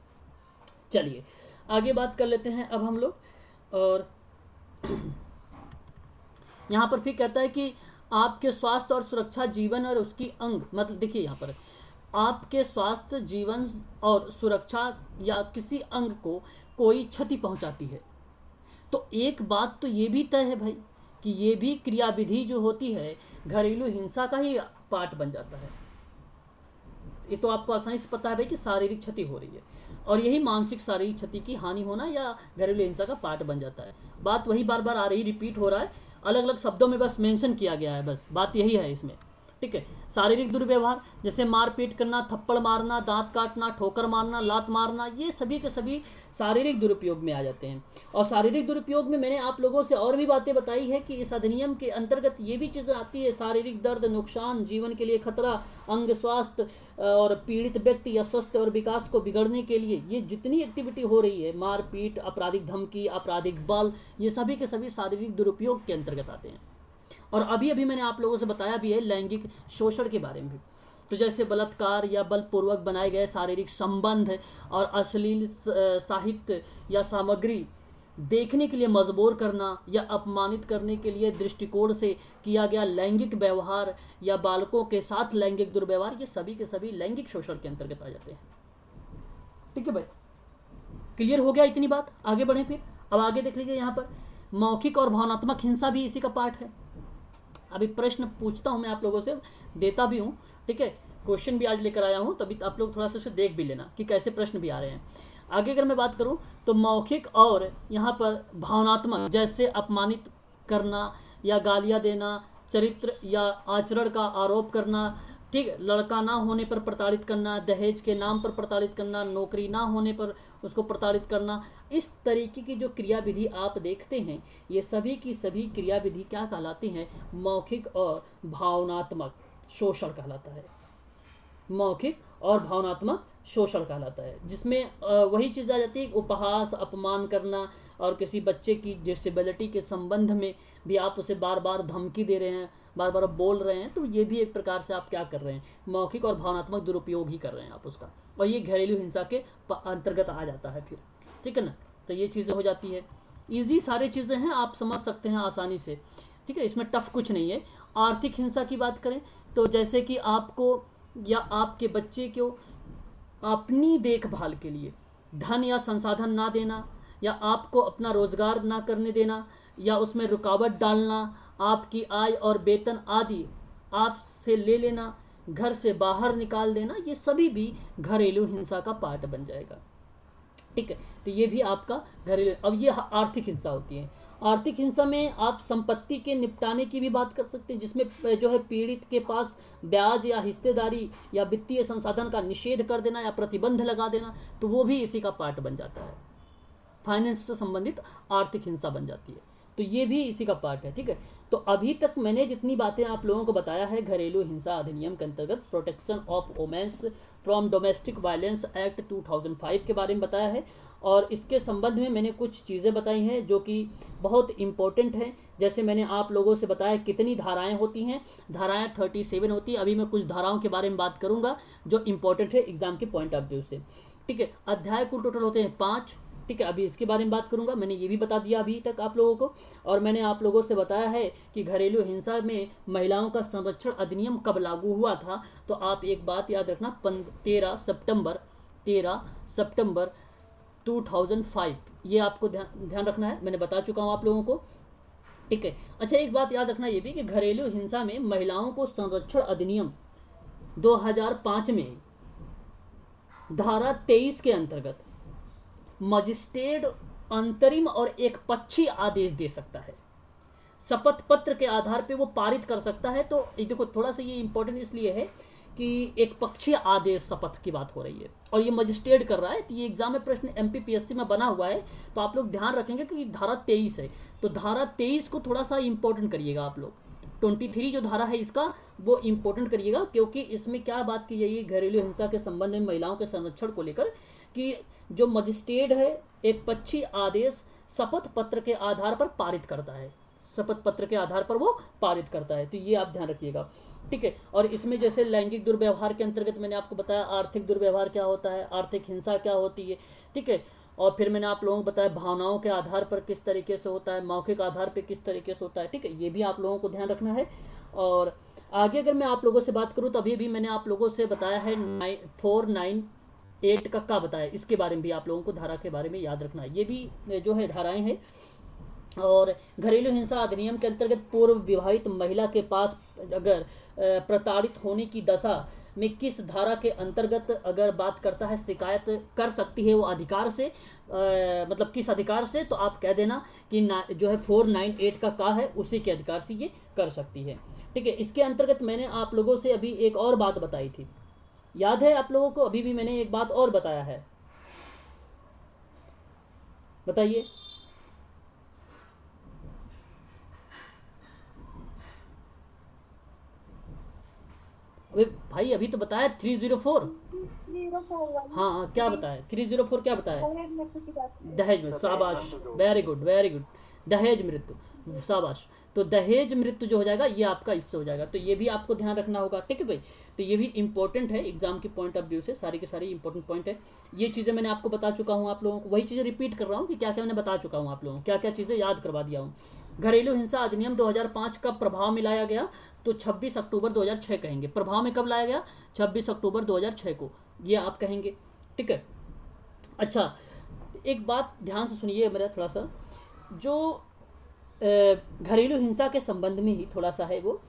चलिए आगे बात कर लेते हैं अब हम लोग। और यहाँ पर फिर कहता है कि आपके स्वास्थ्य और सुरक्षा, जीवन और उसकी अंग, मतलब देखिए यहाँ पर आपके स्वास्थ्य, जीवन और सुरक्षा या किसी अंग को कोई क्षति पहुँचाती है तो एक बात तो ये भी तय है भाई कि ये भी क्रियाविधि जो होती है घरेलू हिंसा का ही पार्ट बन जाता है। ये तो आपको आसानी से पता है भाई कि शारीरिक क्षति हो रही है और यही मानसिक शारीरिक क्षति की हानि होना या घरेलू हिंसा का पार्ट बन जाता है। बात वही बार बार आ रही, रिपीट हो रहा है, अलग अलग शब्दों में बस मेंशन किया गया है, बस बात यही है इसमें, ठीक है। शारीरिक दुर्व्यवहार जैसे मारपीट करना, थप्पड़ मारना, दांत काटना, ठोकर मारना, लात मारना, ये सभी के सभी शारीरिक दुरुपयोग में आ जाते हैं। और शारीरिक दुरुपयोग में मैंने आप लोगों से और भी बातें बताई है कि इस अधिनियम के अंतर्गत ये भी चीज़ें आती है, शारीरिक दर्द, नुकसान, जीवन के लिए खतरा, अंग स्वास्थ्य और पीड़ित व्यक्ति या स्वस्थ और विकास को बिगड़ने के लिए ये जितनी एक्टिविटी हो रही है, मारपीट, आपराधिक धमकी, आपराधिक बल, ये सभी के सभी शारीरिक दुरुपयोग के अंतर्गत आते हैं। और अभी अभी मैंने आप लोगों से बताया भी है लैंगिक शोषण के बारे में भी, तो जैसे बलात्कार या बलपूर्वक बनाए गए शारीरिक संबंध और अश्लील साहित्य या सामग्री देखने के लिए मजबूर करना या अपमानित करने के लिए दृष्टिकोण से किया गया लैंगिक व्यवहार या बालकों के साथ लैंगिक दुर्व्यवहार, ये सभी के सभी लैंगिक शोषण के अंतर्गत आ जाते हैं, ठीक है भाई। क्लियर हो गया इतनी बात, आगे बढ़े फिर। अब आगे देख लीजिए यहाँ पर मौखिक और भावनात्मक हिंसा भी इसी का पार्ट है। अभी प्रश्न पूछता हूँ मैं आप लोगों से, देता भी हूँ, ठीक है, क्वेश्चन भी आज लेकर आया हूँ, तभी आप लोग थोड़ा सा उसे देख भी लेना कि कैसे प्रश्न भी आ रहे हैं। आगे अगर मैं बात करूँ तो मौखिक और यहाँ पर भावनात्मक, जैसे अपमानित करना या गालियाँ देना, चरित्र या आचरण का आरोप करना, ठीक है, लड़का ना होने पर प्रताड़ित करना, दहेज के नाम पर प्रताड़ित करना, नौकरी ना होने पर उसको प्रताड़ित करना, इस तरीके की जो क्रियाविधि आप देखते हैं ये सभी की सभी क्रियाविधि क्या कहलाती हैं, मौखिक और भावनात्मक शोषण कहलाता है। मौखिक और भावनात्मक शोषण कहलाता है, जिसमें वही चीज़ आ जाती है, उपहास, अपमान करना और किसी बच्चे की डिसेबिलिटी के संबंध में भी आप उसे बार बार धमकी दे रहे हैं, बार बार बोल रहे हैं, तो ये भी एक प्रकार से आप क्या कर रहे हैं, मौखिक और भावनात्मक दुरुपयोग ही कर रहे हैं आप उसका, और ये घरेलू हिंसा के अंतर्गत आ जाता है फिर, ठीक है ना। तो ये चीज़ें हो जाती है, ईजी सारी चीज़ें हैं, आप समझ सकते हैं आसानी से, ठीक है, इसमें टफ कुछ नहीं है। आर्थिक हिंसा की बात करें तो जैसे कि आपको या आपके बच्चे को अपनी देखभाल के लिए धन या संसाधन ना देना, या आपको अपना रोजगार ना करने देना, या उसमें रुकावट डालना, आपकी आय और वेतन आदि आपसे ले लेना, घर से बाहर निकाल देना, ये सभी भी घरेलू हिंसा का पार्ट बन जाएगा। ठीक है, तो ये भी आपका घरेलू। अब ये आर्थिक हिंसा होती है। आर्थिक हिंसा में आप संपत्ति के निपटाने की भी बात कर सकते हैं, जिसमें जो है पीड़ित के पास ब्याज या हिस्सेदारी या वित्तीय संसाधन का निषेध कर देना या प्रतिबंध लगा देना, तो वो भी इसी का पार्ट बन जाता है। फाइनेंस से संबंधित आर्थिक हिंसा बन जाती है, तो ये भी इसी का पार्ट है। ठीक है, तो अभी तक मैंने जितनी बातें आप लोगों को बताया है घरेलू हिंसा अधिनियम के अंतर्गत protection of womens from domestic violence act 2005 के बारे में बताया है, और इसके संबंध में मैंने कुछ चीज़ें बताई हैं जो कि बहुत इम्पोर्टेंट हैं। जैसे मैंने आप लोगों से बताया कितनी धाराएं होती हैं, धाराएं 37 होती हैं। अभी मैं कुछ धाराओं के बारे में बात करूंगा जो इम्पोर्टेंट है एग्जाम के पॉइंट ऑफ व्यू से। ठीक है, अध्याय कुल टोटल होते हैं 5। ठीक है, अभी इसके बारे में बात करूंगा। मैंने ये भी बता दिया अभी तक आप लोगों को, और मैंने आप लोगों से बताया है कि घरेलू हिंसा में महिलाओं का संरक्षण अधिनियम कब लागू हुआ था। तो आप एक बात याद रखना, 13 सितंबर 2005, ये आपको ध्यान रखना है। मैंने बता चुका हूँ आप लोगों को। ठीक है, अच्छा एक बात याद रखना ये भी कि घरेलू हिंसा में महिलाओं को संरक्षण अधिनियम 2005 में धारा 23 के अंतर्गत मजिस्ट्रेट अंतरिम और एक पक्षी आदेश दे सकता है। शपथ पत्र के आधार पे वो पारित कर सकता है। तो देखो थोड़ा सा ये इंपॉर्टेंट इसलिए है कि एक पक्षीय आदेश शपथ की बात हो रही है और ये मजिस्ट्रेट कर रहा है। तो ये एग्जाम में प्रश्न एमपीपीएससी में बना हुआ है, तो आप लोग ध्यान रखेंगे कि धारा 23 है, तो धारा 23 को थोड़ा सा इंपॉर्टेंट करिएगा आप लोग। 23 जो धारा है इसका वो इंपॉर्टेंट करिएगा, क्योंकि इसमें क्या बात की जाएगी घरेलू हिंसा के संबंध में महिलाओं के संरक्षण को लेकर, कि जो मजिस्ट्रेट है एक पक्षी आदेश शपथ पत्र के आधार पर पारित करता है, शपथ पत्र के आधार पर वो पारित करता है। तो ये आप ध्यान रखिएगा। ठीक है, और इसमें जैसे लैंगिक दुर्व्यवहार के अंतर्गत मैंने आपको बताया आर्थिक दुर्व्यवहार क्या होता है, आर्थिक हिंसा क्या होती है। ठीक है, और फिर मैंने आप लोगों को बताया भावनाओं के आधार पर किस तरीके से होता है, मौखिक आधार पर किस तरीके से होता है। ठीक है, ये भी आप लोगों को ध्यान रखना है। और आगे अगर मैं आप लोगों से बात करूँ तो अभी भी मैंने आप लोगों से बताया है 498 का बताया, इसके बारे में भी आप लोगों को धारा के बारे में याद रखना है। ये भी जो है धाराएं हैं। और घरेलू हिंसा अधिनियम के अंतर्गत पूर्व विवाहित महिला के पास अगर प्रताड़ित होने की दशा में किस धारा के अंतर्गत अगर बात करता है शिकायत कर सकती है वो अधिकार से, मतलब किस अधिकार से, तो आप कह देना कि जो है 498 का है उसी के अधिकार से ये कर सकती है। ठीक है, इसके अंतर्गत मैंने आप लोगों से अभी एक और बात बताई थी, याद है आप लोगों को? अभी भी मैंने एक बात और बताया है, बताइए। अबे भाई अभी तो बताया 304। हाँ क्या बताया 304, क्या बताया? दहेज में, शाबाश, वेरी गुड वेरी गुड, दहेज मृत्यु, शाबाश। तो दहेज मृत्यु जो हो जाएगा ये आपका इससे हो जाएगा, तो ये भी आपको ध्यान रखना होगा। ठीक है भाई, तो ये भी इंपॉर्टेंट है एग्जाम के पॉइंट ऑफ व्यू से, सारी की सारी इंपॉर्टेंट पॉइंट है। ये चीज़ें मैंने आपको बता चुका हूँ आप लोगों को, वही चीज़ें रिपीट कर रहा हूँ कि क्या क्या मैंने बता चुका हूँ आप लोगों को, क्या क्या चीज़ें याद करवा दिया हूँ। घरेलू हिंसा अधिनियम 2005 का प्रभाव में लाया गया, तो 26 अक्टूबर 2006 कहेंगे। प्रभाव में कब लाया गया? 26 अक्टूबर 2006 को, ये आप कहेंगे। ठीक है, अच्छा एक बात ध्यान से सुनिए मेरा थोड़ा सा, जो घरेलू हिंसा के संबंध में ही थोड़ा सा है वो,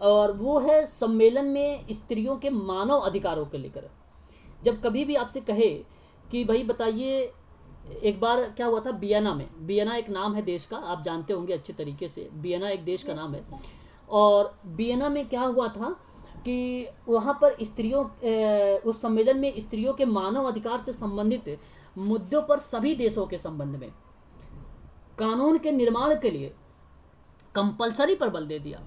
और वो है सम्मेलन में स्त्रियों के मानव अधिकारों को लेकर। जब कभी भी आपसे कहे कि भाई बताइए, एक बार क्या हुआ था वियना में, वियना एक नाम है देश का, आप जानते होंगे अच्छे तरीके से, वियना एक देश का नाम है। और वियना में क्या हुआ था कि वहाँ पर स्त्रियों उस सम्मेलन में स्त्रियों के मानव अधिकार से संबंधित मुद्दों पर सभी देशों के संबंध में कानून के निर्माण के लिए कंपलसरी पर बल दे दिया।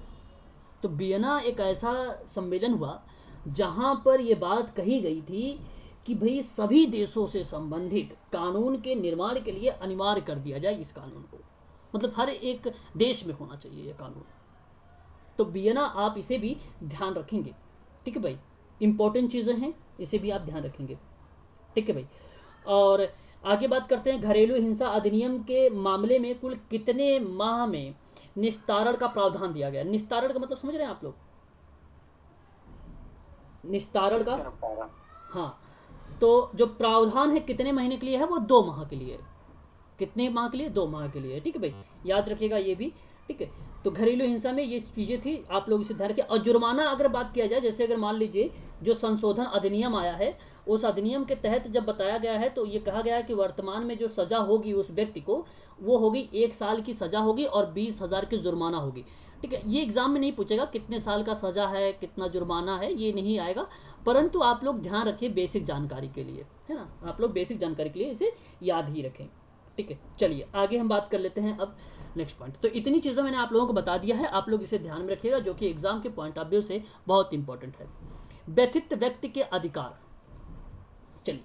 तो वियना एक ऐसा सम्मेलन हुआ जहाँ पर ये बात कही गई थी कि भाई सभी देशों से संबंधित कानून के निर्माण के लिए अनिवार्य कर दिया जाए इस कानून को, मतलब हर एक देश में होना चाहिए ये कानून। तो वियना आप इसे भी ध्यान रखेंगे। ठीक है भाई, इंपॉर्टेंट चीज़ें हैं, इसे भी आप ध्यान रखेंगे। ठीक है भाई, और आगे बात करते हैं। घरेलू हिंसा अधिनियम के मामले में कुल कितने माह में निस्तारण का प्रावधान दिया गया? निस्तारण का मतलब समझ रहे हैं आप लोग? निस्तारण का, निस्तारण। हाँ, तो जो प्रावधान है कितने महीने के लिए है, वो 2 माह के लिए है। कितने माह के लिए, 2 माह के लिए है, ठीक है भाई, याद रखिएगा ये भी, ठीक है। तो घरेलू हिंसा में ये चीज़ें थी, आप लोग इसे ध्यान रखिए। और जुर्माना अगर बात किया जाए, जैसे अगर मान लीजिए जो संशोधन अधिनियम आया है, उस अधिनियम के तहत जब बताया गया है तो ये कहा गया है कि वर्तमान में जो सज़ा होगी उस व्यक्ति को, वो होगी 1 साल की सज़ा होगी और 20,000 की जुर्माना होगी, ठीक है। ये एग्जाम में नहीं पूछेगा कितने साल का सज़ा है, कितना जुर्माना है, ये नहीं आएगा, परंतु आप लोग ध्यान रखिए बेसिक जानकारी के लिए, है ना, आप लोग बेसिक जानकारी के लिए इसे याद ही रखें, ठीक है। चलिए आगे हम बात कर लेते हैं अब नेक्स्ट पॉइंट। तो इतनी चीज़ें मैंने आप लोगों को बता दिया है, आप लोग इसे ध्यान में रखिएगा, जो कि एग्जाम के पॉइंट ऑफ व्यू से बहुत इंपॉर्टेंट है। व्यथित व्यक्ति के अधिकार, चलिए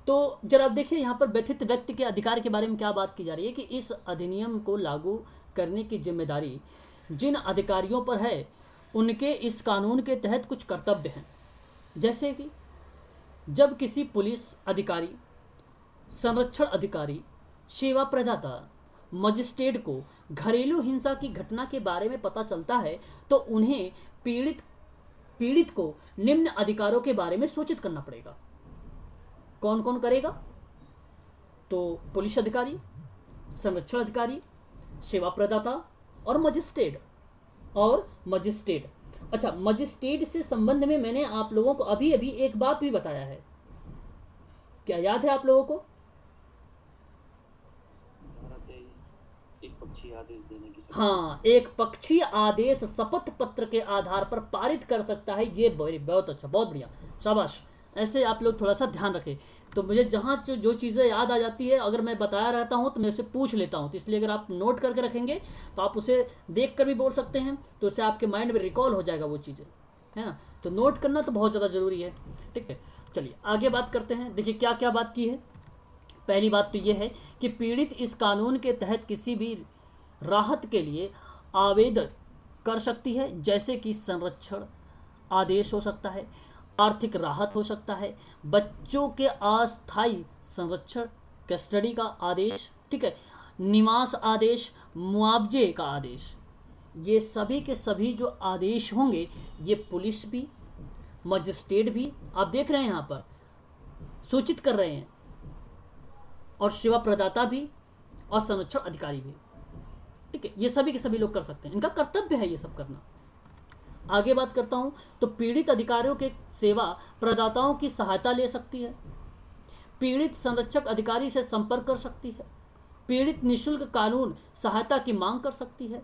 तो जरा आप देखिए यहाँ पर व्यथित व्यक्ति के अधिकार के बारे में क्या बात की जा रही है कि इस अधिनियम को लागू करने की जिम्मेदारी जिन अधिकारियों पर है, उनके इस कानून के तहत कुछ कर्तव्य हैं, जैसे कि जब किसी पुलिस अधिकारी, संरक्षण अधिकारी, सेवा प्रदाता, मजिस्ट्रेट को घरेलू हिंसा की घटना के बारे में पता चलता है तो उन्हें पीड़ित को निम्न अधिकारों के बारे में सूचित करना पड़ेगा। कौन कौन करेगा? तो पुलिस अधिकारी, संरक्षण अधिकारी, सेवा प्रदाता और मजिस्ट्रेट। अच्छा, मजिस्ट्रेट से संबंध में मैंने आप लोगों को अभी अभी एक बात भी बताया है, क्या याद है आप लोगों को? एक पक्षी आदेश देने की, हाँ, एक पक्षीय आदेश शपथ पत्र के आधार पर पारित कर सकता है। ये बहुत अच्छा, बहुत बढ़िया, शाबाश। ऐसे आप लोग थोड़ा सा ध्यान रखें। तो मुझे जहाँ जो चीज़ें याद आ जाती है, अगर मैं बताया रहता हूँ तो मैं उससे पूछ लेता हूँ, तो इसलिए अगर आप नोट करके रखेंगे तो आप उसे देख कर भी बोल सकते हैं, तो उससे आपके माइंड में रिकॉल हो जाएगा वो चीज़ें, है ना। तो नोट करना तो बहुत ज़्यादा ज़रूरी है, ठीक है। चलिए आगे बात करते हैं। देखिए क्या क्या बात की है। पहली बात तो ये है कि पीड़ित इस कानून के तहत किसी भी राहत के लिए आवेदन कर सकती है, जैसे कि संरक्षण आदेश हो सकता है, आर्थिक राहत हो सकता है, बच्चों के अस्थायी संरक्षण कस्टडी का आदेश, ठीक है, निवास आदेश, मुआवजे का आदेश। ये सभी के सभी जो आदेश होंगे, ये पुलिस भी, मजिस्ट्रेट भी, आप देख रहे हैं यहाँ पर सूचित कर रहे हैं, और सेवा प्रदाता भी और संरक्षण अधिकारी भी, ठीक है। ये सभी के सभी लोग कर सकते हैं, इनका कर्तव्य है ये सब करना। आगे बात करता हूं, तो पीड़ित अधिकारियों के सेवा प्रदाताओं की सहायता ले सकती है, पीड़ित संरक्षक अधिकारी से संपर्क कर सकती है, पीड़ित निःशुल्क कानून सहायता की मांग कर सकती है,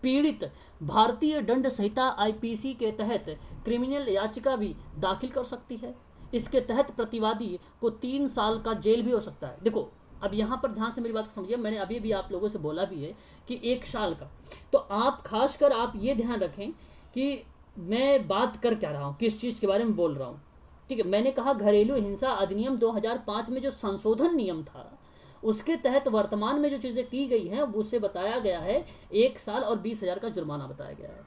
पीड़ित भारतीय दंड संहिता आईपीसी के तहत क्रिमिनल याचिका भी दाखिल कर सकती है। इसके तहत प्रतिवादी को 3 साल का जेल भी हो सकता है। देखो अब यहाँ पर ध्यान से मेरी बात को समझिए, मैंने अभी भी आप लोगों से बोला भी है कि 1 साल का, तो आप खासकर आप ये ध्यान रखें कि मैं बात कर क्या रहा हूँ, किस चीज़ के बारे में बोल रहा हूँ, ठीक है। मैंने कहा घरेलू हिंसा अधिनियम 2005 में जो संशोधन नियम था, उसके तहत वर्तमान में जो चीज़ें की गई हैं उससे बताया गया है 1 साल और 20,000 का जुर्माना बताया गया है।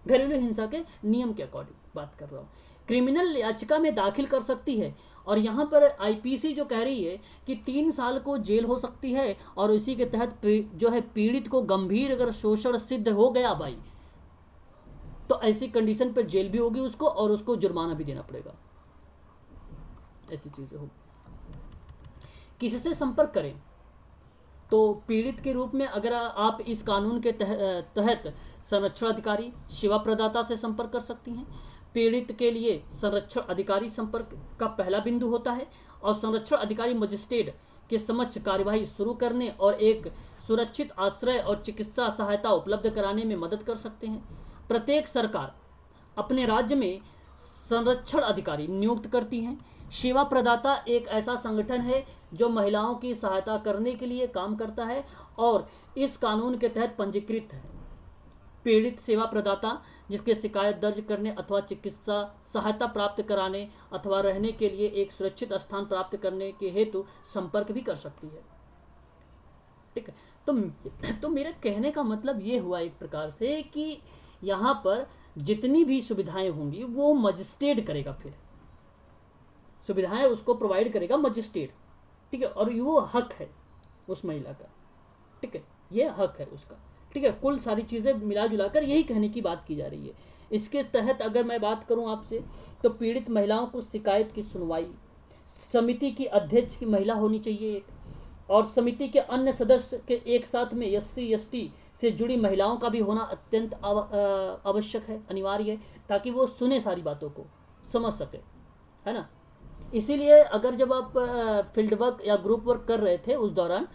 घरेलू हिंसा के नियम के अकॉर्डिंग बात कर रहा हूँ। क्रिमिनल याचिका में दाखिल कर सकती है, और यहाँ पर आईपीसी जो कह रही है कि 3 साल को जेल हो सकती है, और इसी के तहत जो है पीड़ित को गंभीर अगर शोषण सिद्ध हो गया भाई, तो ऐसी कंडीशन पर जेल भी होगी उसको, और उसको जुर्माना भी देना पड़ेगा। ऐसी चीजें होगी। किससे संपर्क करें? तो पीड़ित के रूप में अगर आप इस कानून के तहत संरक्षण अधिकारी, सेवा प्रदाता से संपर्क कर सकती हैं। पीड़ित के लिए संरक्षण अधिकारी संपर्क का पहला बिंदु होता है, और संरक्षण अधिकारी मजिस्ट्रेट के समक्ष कार्यवाही शुरू करने और एक सुरक्षित आश्रय और चिकित्सा सहायता उपलब्ध कराने में मदद कर सकते हैं। प्रत्येक सरकार अपने राज्य में संरक्षण अधिकारी नियुक्त करती हैं। सेवा प्रदाता एक ऐसा संगठन है जो महिलाओं की सहायता करने के लिए काम करता है और इस कानून के तहत पंजीकृत है। पीड़ित सेवा प्रदाता जिसके शिकायत दर्ज करने अथवा चिकित्सा सहायता प्राप्त कराने अथवा रहने के लिए एक सुरक्षित स्थान प्राप्त करने के हेतु संपर्क भी कर सकती है, ठीक है। तो मेरा कहने का मतलब ये हुआ एक प्रकार से कि यहाँ पर जितनी भी सुविधाएं होंगी वो मजिस्ट्रेट करेगा, फिर सुविधाएं उसको प्रोवाइड करेगा मजिस्ट्रेट, ठीक है। और वो हक है उस महिला का, ठीक है, ये हक है उसका, ठीक है। कुल सारी चीज़ें मिला जुला कर यही कहने की बात की जा रही है इसके तहत अगर मैं बात करूं आपसे, तो पीड़ित महिलाओं को शिकायत की सुनवाई, समिति की अध्यक्ष की महिला होनी चाहिए एक, और समिति के अन्य सदस्य के एक साथ में एससी एसटी से जुड़ी महिलाओं का भी होना अत्यंत आवश्यक है, अनिवार्य है, ताकि वो सुने सारी बातों को, समझ सके, है ना। इसीलिए अगर जब आप फील्ड वर्क या ग्रुप वर्क कर रहे थे उस दौरान,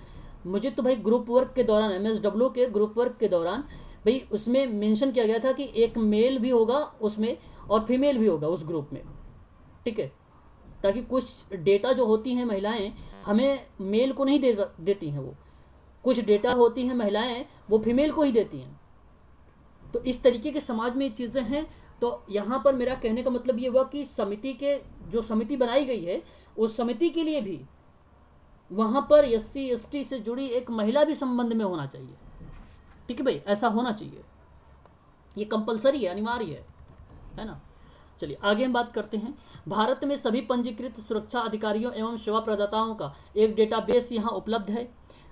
मुझे तो भाई ग्रुप वर्क के दौरान, MSW के ग्रुप वर्क के दौरान भाई उसमें मेंशन किया गया था कि एक मेल भी होगा उसमें और फीमेल भी होगा उस ग्रुप में, ठीक है, ताकि कुछ डेटा जो होती हैं महिलाएं हमें मेल को नहीं देती हैं, वो कुछ डेटा होती हैं महिलाएं वो फीमेल को ही देती हैं। तो इस तरीके के समाज में ये चीज़ें हैं। तो यहाँ पर मेरा कहने का मतलब ये हुआ कि समिति के जो समिति बनाई गई है उस समिति के लिए भी वहाँ पर SC ST से जुड़ी एक महिला भी संबंध में होना चाहिए, ठीक है भाई, ऐसा होना चाहिए, ये कंपलसरी है, अनिवार्य है ना। चलिए आगे हम बात करते हैं। भारत में सभी पंजीकृत सुरक्षा अधिकारियों एवं सेवा प्रदाताओं का एक डेटाबेस यहाँ उपलब्ध है।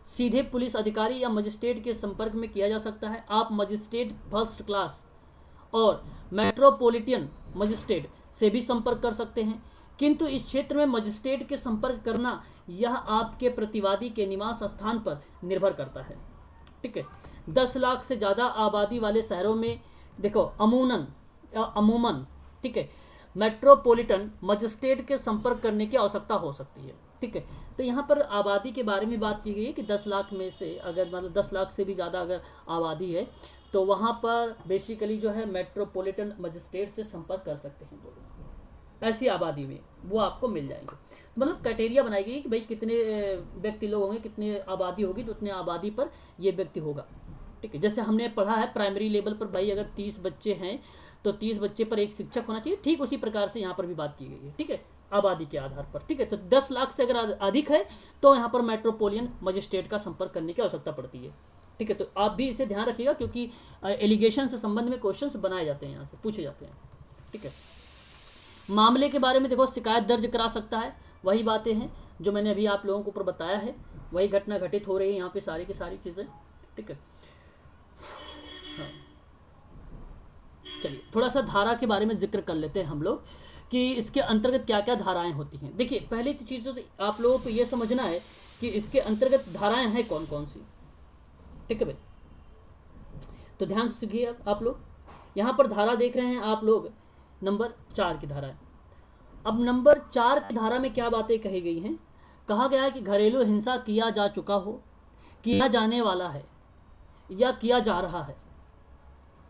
सीधे पुलिस अधिकारी या मजिस्ट्रेट के संपर्क में किया जा सकता है। आप मजिस्ट्रेट फर्स्ट क्लास और मेट्रोपॉलिटन मजिस्ट्रेट से भी संपर्क कर सकते हैं, किंतु इस क्षेत्र में मजिस्ट्रेट के संपर्क करना यह आपके प्रतिवादी के निवास स्थान पर निर्भर करता है, ठीक है। 10 लाख से ज़्यादा आबादी वाले शहरों में देखो अमूमन ठीक है, मेट्रोपॉलिटन मजिस्ट्रेट के संपर्क करने की आवश्यकता हो सकती है, ठीक है। तो यहाँ पर आबादी के बारे में बात की गई है कि 10 लाख में से अगर मतलब 10 लाख से भी ज़्यादा अगर आबादी है तो वहाँ पर बेसिकली जो है मेट्रोपॉलिटन मजिस्ट्रेट से संपर्क कर सकते हैं लोग, ऐसी आबादी में वो आपको मिल जाएंगे। मतलब क्राइटेरिया बनाई गई कि भाई कितने व्यक्ति लोग होंगे, कितने आबादी होगी तो उतने आबादी पर ये व्यक्ति होगा, ठीक है। जैसे हमने पढ़ा है प्राइमरी लेवल पर भाई अगर 30 बच्चे हैं तो 30 बच्चे पर एक शिक्षक होना चाहिए, ठीक उसी प्रकार से यहाँ पर भी बात की गई है, ठीक है, आबादी के आधार पर, ठीक है। तो 10 लाख से अगर अधिक है तो यहाँ पर मेट्रोपोलियन मजिस्ट्रेट का संपर्क करने की आवश्यकता पड़ती है, ठीक है। तो आप भी इसे ध्यान रखिएगा क्योंकि एलिगेशन से संबंध में क्वेश्चंस बनाए जाते हैं, यहाँ से पूछे जाते हैं, ठीक है। मामले के बारे में देखो शिकायत दर्ज करा सकता है, वही बातें हैं जो मैंने अभी आप लोगों को ऊपर बताया है, वही घटना घटित हो रही है यहाँ पे सारी की सारी चीज़ें, ठीक है। हाँ चलिए थोड़ा सा धारा के बारे में जिक्र कर लेते हैं हम लोग कि इसके अंतर्गत क्या क्या धाराएं होती हैं। देखिए पहली चीज़ तो आप लोगों को ये समझना है कि इसके अंतर्गत धाराएं हैं कौन कौन सी, ठीक है भाई। तो ध्यान से सीखिए आप लोग, यहाँ पर धारा देख रहे हैं आप लोग, नंबर 4 की धारा है। अब नंबर 4 की धारा में क्या बातें कही गई हैं, कहा गया है कि घरेलू हिंसा किया जा चुका हो, किया जाने वाला है या किया जा रहा है,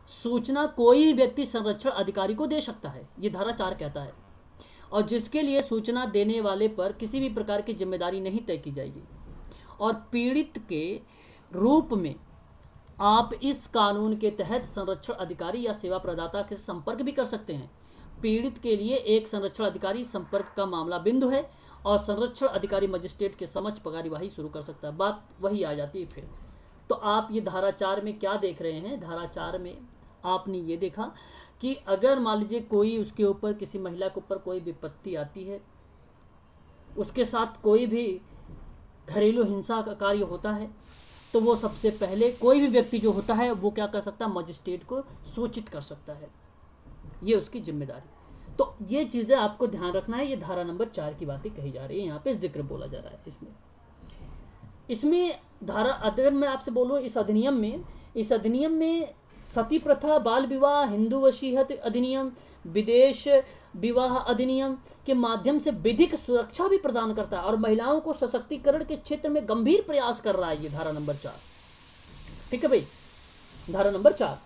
सूचना कोई व्यक्ति संरक्षण अधिकारी को दे सकता है, ये धारा 4 कहता है, और जिसके लिए सूचना देने वाले पर किसी भी प्रकार की जिम्मेदारी नहीं तय की जाएगी। और पीड़ित के रूप में आप इस कानून के तहत संरक्षण अधिकारी या सेवा प्रदाता के संपर्क भी कर सकते हैं। पीड़ित के लिए एक संरक्षण अधिकारी संपर्क का मामला बिंदु है और संरक्षण अधिकारी मजिस्ट्रेट के समक्ष कार्यवाही शुरू कर सकता है। बात वही आ जाती है फिर। तो आप ये धारा 4 में क्या देख रहे हैं, धारा 4 में आपने ये देखा कि अगर मान लीजिए कोई उसके ऊपर किसी महिला के ऊपर कोई विपत्ति आती है, उसके साथ कोई भी घरेलू हिंसा का कार्य होता है, तो वो सबसे पहले कोई भी व्यक्ति जो होता है वो क्या कर सकता है, मजिस्ट्रेट को सूचित कर सकता है, ये उसकी जिम्मेदारी। तो ये चीज़ें आपको ध्यान रखना है। ये धारा नंबर 4 की बातें कही जा रही है, यहाँ पे जिक्र बोला जा रहा है इसमें धारा। अगर मैं आपसे बोलूँ इस अधिनियम में सती प्रथा, बाल विवाह, हिंदू वशीयत अधिनियम, विदेश विवाह अधिनियम के माध्यम से विधिक सुरक्षा भी प्रदान करता है और महिलाओं को सशक्तिकरण के क्षेत्र में गंभीर प्रयास कर रहा है ये धारा नंबर 4, ठीक है भाई, धारा नंबर 4।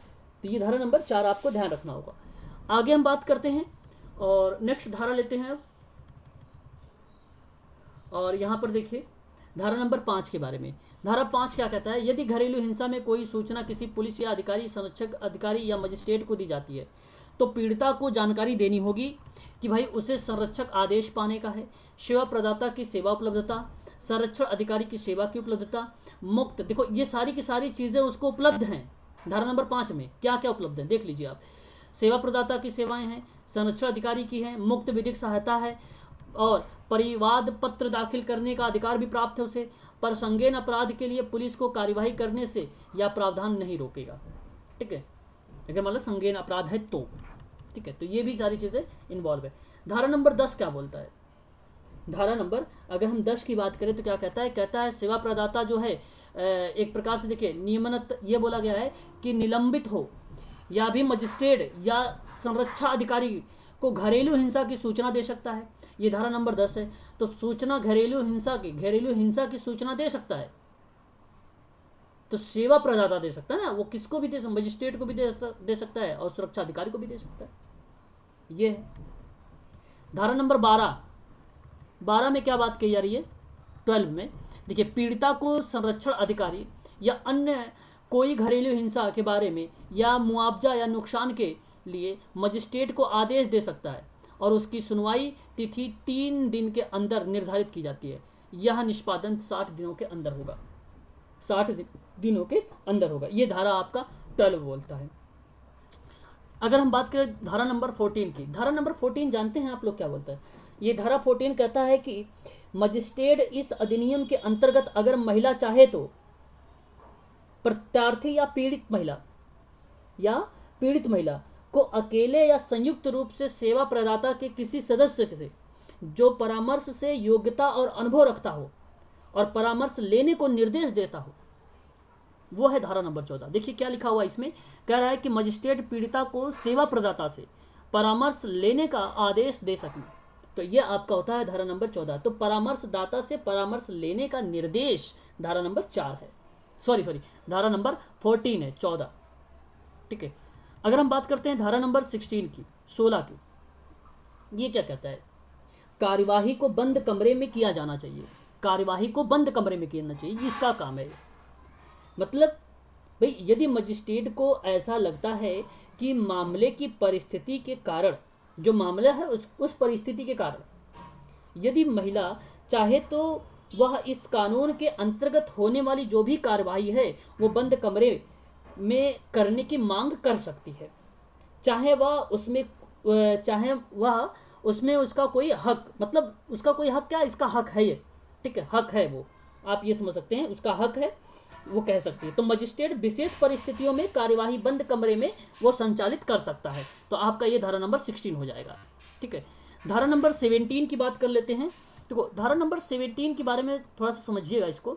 तो ये धारा नंबर 4 आपको ध्यान रखना होगा। आगे हम बात करते हैं और नेक्स्ट धारा लेते हैं और यहाँ पर देखिए धारा नंबर 5 के बारे में। धारा 5 क्या कहता है, यदि घरेलू हिंसा में कोई सूचना किसी पुलिस या अधिकारी, संरक्षक अधिकारी या मजिस्ट्रेट को दी जाती है तो पीड़िता को जानकारी देनी होगी कि भाई उसे संरक्षक आदेश पाने का है, सेवा प्रदाता की सेवा उपलब्धता, संरक्षण अधिकारी की सेवा की उपलब्धता, मुक्त, देखो ये सारी की सारी चीज़ें उसको उपलब्ध हैं। धारा नंबर 5 में क्या क्या उपलब्ध है देख लीजिए आप। सेवा प्रदाता की सेवाएं हैं, संरक्षण अधिकारी की है, मुक्त विधिक सहायता है और परिवाद पत्र दाखिल करने का अधिकार भी प्राप्त है उसे, पर संज्ञेय अपराध के लिए पुलिस को कार्यवाही करने से यह प्रावधान नहीं रोकेगा, ठीक है। अगर मान लो संगीन अपराध है तो, ठीक है। तो ये भी सारी चीज़ें इन्वॉल्व है। धारा नंबर 10 क्या बोलता है? धारा नंबर अगर हम 10 की बात करें तो क्या कहता है? कहता है सेवा प्रदाता जो है एक प्रकार से देखिए नियमनत ये बोला गया है कि निलंबित हो या भी मजिस्ट्रेट या संरक्षा अधिकारी को घरेलू हिंसा की सूचना दे सकता है। ये धारा नंबर 10 है। तो सूचना घरेलू हिंसा की सूचना दे सकता है। तो सेवा प्रदाता दे सकता है ना, वो किसको भी दे सकता, मजिस्ट्रेट को भी दे सकता है और सुरक्षा अधिकारी को भी दे सकता है। ये है धारा नंबर 12 में क्या बात कही जा रही है? 12 में देखिए, पीड़िता को संरक्षण अधिकारी या अन्य कोई घरेलू हिंसा के बारे में या मुआवजा या नुकसान के लिए मजिस्ट्रेट को आदेश दे सकता है और उसकी सुनवाई तिथि 3 दिन के अंदर निर्धारित की जाती है। यह निष्पादन 60 दिनों के अंदर होगा। 60 दिनों के अंदर होगा। ये धारा आपका 12 बोलता है। अगर हम बात करें धारा नंबर 14 की, धारा नंबर 14 जानते हैं आप लोग क्या बोलता है? ये धारा 14 कहता है कि मजिस्ट्रेट इस अधिनियम के अंतर्गत अगर महिला चाहे तो प्रत्यार्थी या पीड़ित महिला को अकेले या संयुक्त रूप से सेवा प्रदाता के किसी सदस्य से जो परामर्श से योग्यता और अनुभव रखता हो और परामर्श लेने को निर्देश देता हो, वो है धारा नंबर 14। देखिए क्या लिखा हुआ है इसमें, कह रहा है कि मजिस्ट्रेट पीड़िता को सेवा प्रदाता से परामर्स लेने का आदेश दे सकें। तो ये आपका होता है धारा नंबर 14। तो परामर्श दाता से परामर्श लेने का निर्देश धारा नंबर 4 है, सॉरी धारा नंबर 14 है, 14, ठीक है। अगर हम बात करते हैं धारा नंबर 16 की, ये क्या कहता है? कार्यवाही को बंद कमरे में किया जाना चाहिए। कार्यवाही को बंद कमरे में किया चाहिए, इसका काम है। मतलब भाई यदि मजिस्ट्रेट को ऐसा लगता है कि मामले की परिस्थिति के कारण, जो मामला है उस परिस्थिति के कारण यदि महिला चाहे तो वह इस कानून के अंतर्गत होने वाली जो भी कार्यवाही है वो बंद कमरे में करने की मांग कर सकती है, चाहे वह उसमें उसका कोई हक, मतलब उसका कोई हक क्या, इसका हक है ये, ठीक है, हक है वो, आप ये समझ सकते हैं, उसका हक है, वो कह सकती है। तो मजिस्ट्रेट विशेष परिस्थितियों में कार्यवाही बंद कमरे में वो संचालित कर सकता है। तो आपका ये धारा नंबर 16 हो जाएगा, ठीक है। धारा नंबर 17 की बात कर लेते हैं। देखो धारा नंबर 17 के बारे में थोड़ा सा समझिएगा इसको।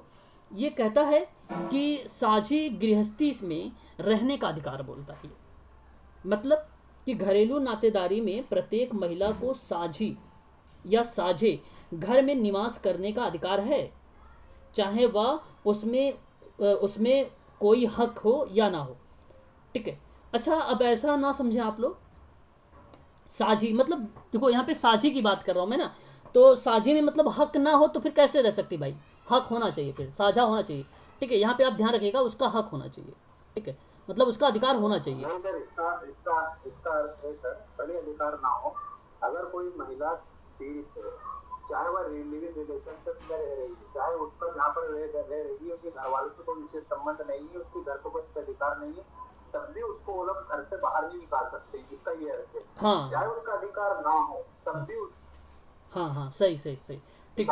ये कहता है कि साझी गृहस्थी में रहने का अधिकार बोलता है। मतलब कि घरेलू नातेदारी में प्रत्येक महिला को साझी या साझे घर में निवास करने का अधिकार है, चाहे वह उसमें कोई हक हो या ना हो, ठीक है। अच्छा, अब ऐसा ना समझें आप लोग, साझी मतलब देखो यहाँ पे साझी की बात कर रहा हूँ मैं ना, तो साझी में मतलब हक ना हो तो फिर कैसे रह सकती भाई? हक होना चाहिए, फिर साझा होना चाहिए, ठीक है। यहाँ पे आप ध्यान रखिएगा, उसका हक होना चाहिए, ठीक है, मतलब उसका अधिकार होना चाहिए। नहीं सर, इसका अर्थ है सर, पहले अधिकार ना हो। अगर कोई महिला पीड़ित है, चाहे वह लिविंग रिलेशनशिप में रह रही है, चाहे उसका जहाँ पर रह रही है उसके घर वालों से कोई विशेष संबंध नहीं है, उसके घर को कोई अधिकार नहीं है, तब भी उसको वो लोग घर से बाहर नहीं निकाल सकते, इसका ये अर्थ है। हाँ, चाहे उनका अधिकार ना हो तब भी हाँ, सही, ठीक,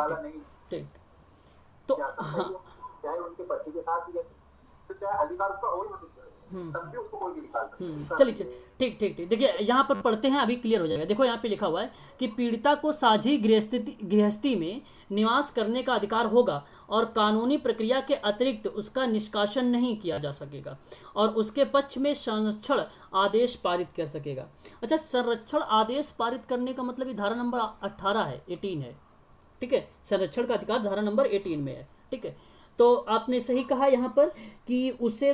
तो हाँ, चाहे उनके पति के साथ ही, तो चाहे अधिकार उसका हो तब भी उसको कोई नहीं निकाल सकता। चलिए ठीक। देखिए यहाँ पर पढ़ते हैं, अभी क्लियर हो जाएगा। देखो यहाँ पे लिखा हुआ है कि पीड़िता को साझी गृहस्थी में निवास करने का अधिकार होगा और कानूनी प्रक्रिया के अतिरिक्त उसका निष्कासन नहीं किया जा सकेगा और उसके पक्ष में संरक्षण आदेश पारित कर सकेगा। अच्छा, संरक्षण आदेश पारित करने का मतलब ये धारा नंबर 18 है, ठीक है। संरक्षण का अधिकार धारा नंबर 18 में है, ठीक है। तो आपने सही कहा यहाँ पर कि उसे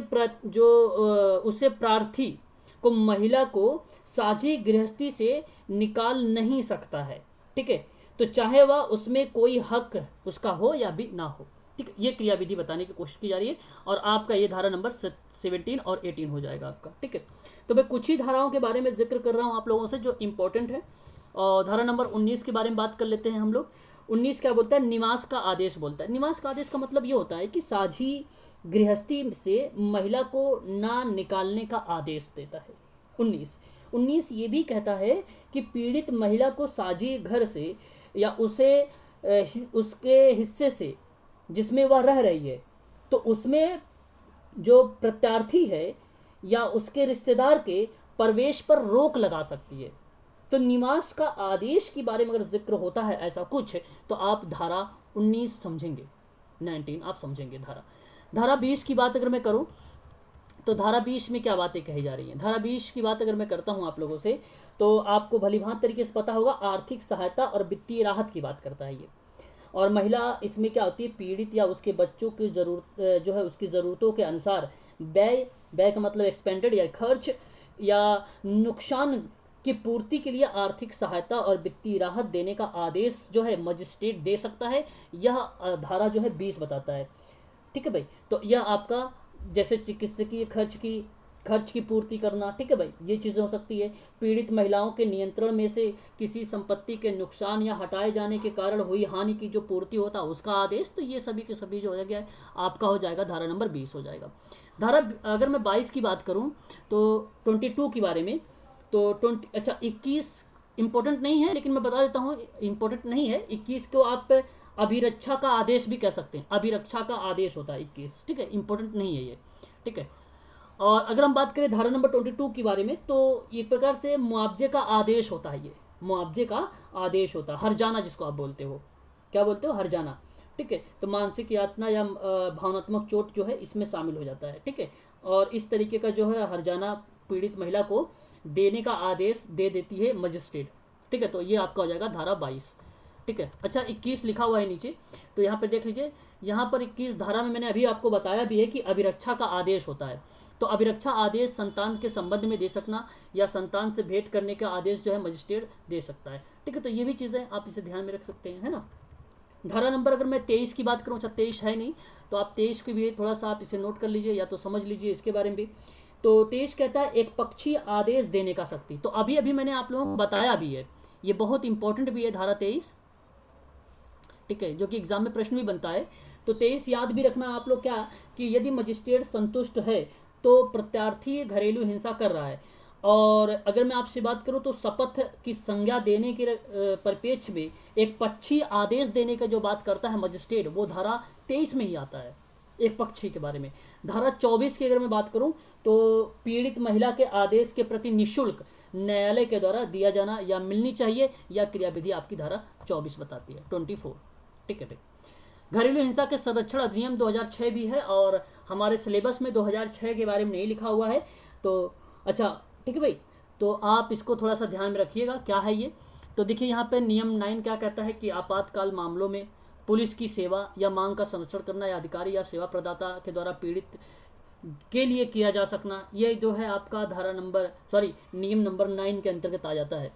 प्रार्थी को महिला को साझी गृहस्थी से निकाल नहीं सकता है, ठीक है। तो चाहे वह उसमें कोई हक उसका हो या भी ना हो, ठीक है। ये क्रियाविधि बताने की कोशिश की जा रही है और आपका ये धारा नंबर 17 और 18 हो जाएगा आपका, ठीक है। तो मैं कुछ ही धाराओं के बारे में जिक्र कर रहा हूँ आप लोगों से जो इम्पोर्टेंट है। और धारा नंबर 19 के बारे में बात कर लेते हैं हम लोग। 19 क्या बोलता है? निवास का आदेश बोलता है। निवास का आदेश का मतलब ये होता है कि साझी गृहस्थी से महिला को ना निकालने का आदेश देता है। 19 ये भी कहता है कि पीड़ित महिला को साझी घर से या उसके हिस्से से जिसमें वह रह रही है, तो उसमें जो प्रत्यार्थी है या उसके रिश्तेदार के प्रवेश पर रोक लगा सकती है। तो निवास का आदेश के बारे में अगर जिक्र होता है ऐसा कुछ, तो आप धारा 19 समझेंगे, 19 आप समझेंगे। धारा 20 की बात अगर मैं करूं, तो धारा 20 में क्या बातें कही जा रही हैं। धारा 20 की बात अगर मैं करता हूं आप लोगों से, तो आपको भलीभांत तरीके से पता होगा, आर्थिक सहायता और वित्तीय राहत की बात करता है ये। और महिला इसमें क्या होती है, पीड़ित या उसके बच्चों की जरूरत जो है उसकी ज़रूरतों के अनुसार व्यय का मतलब एक्सपेंडेड या खर्च या नुकसान की पूर्ति के लिए आर्थिक सहायता और वित्तीय राहत देने का आदेश जो है मजिस्ट्रेट दे सकता है। यह धारा जो है 20 बताता है। ठीक है भाई, तो यह आपका जैसे चिकित्सकीय खर्च की पूर्ति करना, ठीक है भाई, ये चीज़ें हो सकती है। पीड़ित महिलाओं के नियंत्रण में से किसी संपत्ति के नुकसान या हटाए जाने के कारण हुई हानि की जो पूर्ति होता है उसका आदेश, तो ये सभी के सभी जो हो गया आपका हो जाएगा, धारा नंबर 20 हो जाएगा। अगर मैं 22 की बात करूं तो 22 के बारे में, तो 21 इंपॉर्टेंट नहीं है, लेकिन मैं बता देता हूँ इंपॉर्टेंट नहीं है। 21 को आप अभिरक्षा का आदेश भी कह सकते हैं, अभिरक्षा का आदेश होता है 21, ठीक है, इंपॉर्टेंट नहीं है ये, ठीक है। और अगर हम बात करें धारा नंबर 22 के बारे में, तो एक प्रकार से मुआवजे का आदेश होता है, ये मुआवजे का आदेश होता है, हर्जाना जिसको आप बोलते हो, क्या बोलते हो, हर्जाना, ठीक है। तो मानसिक यातना या भावनात्मक चोट जो है इसमें शामिल हो जाता है, ठीक है। और इस तरीके का जो है हर्जाना पीड़ित महिला को देने का आदेश दे देती है मजिस्ट्रेट, ठीक है। तो ये आपका हो जाएगा धारा 22, ठीक है। अच्छा 21 लिखा हुआ है नीचे, तो यहाँ पर देख लीजिए, यहाँ पर 21 धारा में मैंने अभी आपको बताया भी है कि अभिरक्षा का आदेश होता है। तो अभिरक्षा आदेश संतान के संबंध में दे सकना या संतान से भेंट करने का आदेश जो है मजिस्ट्रेट दे सकता है, ठीक है। तो ये भी चीज़ें आप इसे ध्यान में रख सकते हैं, है ना। धारा नंबर अगर मैं 23 की बात करूँ, अच्छा 23 है नहीं, तो आप 23 की भी थोड़ा सा आप इसे नोट कर लीजिए या तो समझ लीजिए इसके बारे में भी। तो 23 कहता है एक पक्षीय आदेश देने का शक्ति। तो अभी अभी मैंने आप लोगों को बताया भी है, ये बहुत इंपॉर्टेंट भी है धारा 23, ठीक है, जो कि एग्जाम में प्रश्न भी बनता है। तो 23 याद भी रखना आप लोग, क्या कि यदि मजिस्ट्रेट संतुष्ट है तो प्रत्यार्थी घरेलू हिंसा कर रहा है। और अगर मैं आपसे बात करूं तो शपथ की संज्ञा देने के परिप्रेक्ष्य में एक पक्षी आदेश देने का जो बात करता है मजिस्ट्रेट, वो धारा 23 में ही आता है, एक पक्षी के बारे में। धारा 24 की अगर मैं बात करूं तो पीड़ित महिला के आदेश के प्रति निःशुल्क न्यायालय के द्वारा दिया जाना या मिलनी चाहिए, या क्रियाविधि आपकी धारा 24 बताती है, 24, ठीक है। घरेलू हिंसा के संरक्षण अधिनियम 2006 भी है, और हमारे सिलेबस में 2006 के बारे में नहीं लिखा हुआ है, तो अच्छा ठीक है भाई, तो आप इसको थोड़ा सा ध्यान में रखिएगा क्या है ये। तो देखिए यहाँ पे नियम 9 क्या कहता है कि आपातकाल मामलों में पुलिस की सेवा या मांग का संरक्षण करना या अधिकारी या सेवा प्रदाता के द्वारा पीड़ित के लिए किया जा सकना, ये जो है आपका नियम नंबर 9 के अंतर्गत आ जाता है।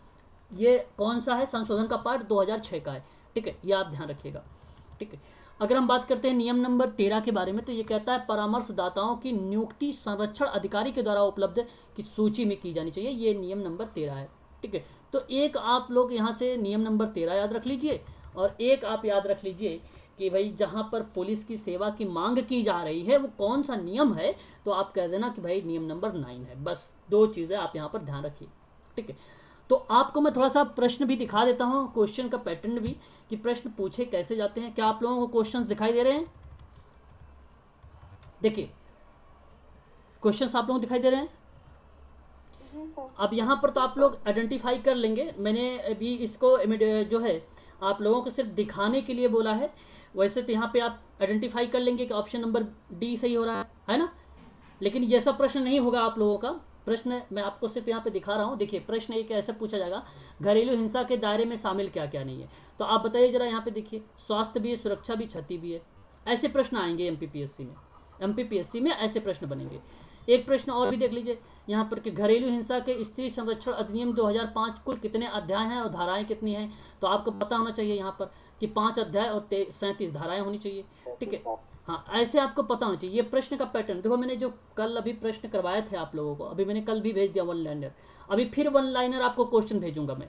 ये कौन सा है, संशोधन का पार्ट 2006 का है, ठीक है, ये आप ध्यान रखिएगा, ठीक है। अगर हम बात करते हैं नियम नंबर 13 के बारे में, तो ये कहता है परामर्शदाताओं की नियुक्ति संरक्षण अधिकारी के द्वारा उपलब्ध की सूची में की जानी चाहिए, ये नियम नंबर 13 है, ठीक है। तो एक आप लोग यहाँ से नियम नंबर 13 याद रख लीजिए, और एक आप याद रख लीजिए कि भाई जहाँ पर पुलिस की सेवा की मांग की जा रही है वो कौन सा नियम है, तो आप कह देना कि भाई नियम नंबर 9 है। बस 2 चीज़ें आप यहाँ पर ध्यान रखिए, ठीक है। तो आपको मैं थोड़ा सा प्रश्न भी दिखा देता हूँ, क्वेश्चन का पैटर्न भी, कि प्रश्न पूछे कैसे जाते हैं। क्या आप लोगों को क्वेश्चंस दिखाई दे रहे हैं? देखिए क्वेश्चंस आप लोगों को दिखाई दे रहे हैं। अब यहाँ पर तो आप लोग आइडेंटिफाई कर लेंगे, मैंने अभी इसको जो है आप लोगों को सिर्फ दिखाने के लिए बोला है। वैसे तो यहाँ पे आप आइडेंटिफाई कर लेंगे कि ऑप्शन नंबर डी सही हो रहा है ना। लेकिन ये सब प्रश्न नहीं होगा आप लोगों का। प्रश्न मैं आपको सिर्फ यहाँ पे दिखा रहा हूँ। देखिए प्रश्न एक ऐसे पूछा जाएगा, घरेलू हिंसा के दायरे में शामिल क्या क्या नहीं है। तो आप बताइए जरा, यहाँ पे देखिए स्वास्थ्य भी है, सुरक्षा भी, क्षति भी है। ऐसे प्रश्न आएंगे एमपीपीएससी में ऐसे प्रश्न बनेंगे। एक प्रश्न और भी देख लीजिए यहाँ पर कि घरेलू हिंसा के स्त्री संरक्षण अधिनियम 2005 कुल कितने अध्याय हैं और धाराएं कितनी हैं। तो आपको पता होना चाहिए यहाँ पर कि 5 अध्याय और 37 धाराएं होनी चाहिए, ठीक है। हाँ, ऐसे आपको पता होना चाहिए। ये प्रश्न का पैटर्न देखो, मैंने जो कल अभी प्रश्न करवाए थे आप लोगों को, अभी मैंने कल भी भेज दिया 1 लाइनर, अभी फिर 1 लाइनर आपको क्वेश्चन भेजूंगा मैं,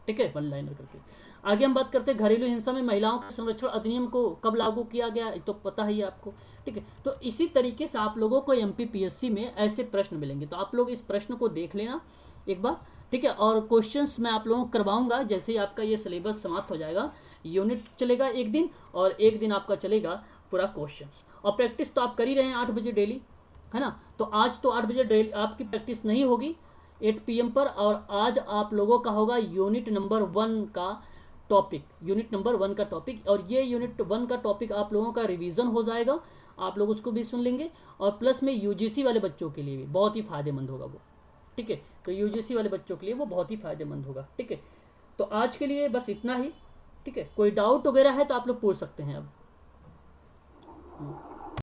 ठीक है, 1 लाइनर करके। आगे हम बात करते हैं घरेलू हिंसा में महिलाओं के संरक्षण अधिनियम को कब लागू किया गया, तो पता ही है आपको, ठीक है। तो इसी तरीके से आप लोगों को एमपीपीएससी में ऐसे प्रश्न मिलेंगे, तो आप लोग इस प्रश्न को देख लेना एक बार, ठीक है। और क्वेश्चंस मैं आप लोगों को करवाऊंगा जैसे ही आपका ये सिलेबस समाप्त हो जाएगा। यूनिट चलेगा एक दिन और एक दिन आपका चलेगा पूरा क्वेश्चंस। और प्रैक्टिस तो आप कर ही रहे हैं 8 बजे डेली, है ना। तो आज तो 8 बजे डेली आपकी प्रैक्टिस नहीं होगी 8 PM पर, और आज आप लोगों का होगा यूनिट नंबर 1 का टॉपिक, यूनिट नंबर 1 का टॉपिक। और ये यूनिट 1 का टॉपिक आप लोगों का रिवीजन हो जाएगा, आप लोग उसको भी सुन लेंगे, और प्लस में यूजीसी वाले बच्चों के लिए भी बहुत ही फायदेमंद होगा वो, ठीक है। तो यूजीसी वाले बच्चों के लिए वो बहुत ही फायदेमंद होगा, ठीक है। तो आज के लिए बस इतना ही, ठीक है। कोई डाउट वगैरह है तो आप लोग पूछ सकते हैं अब।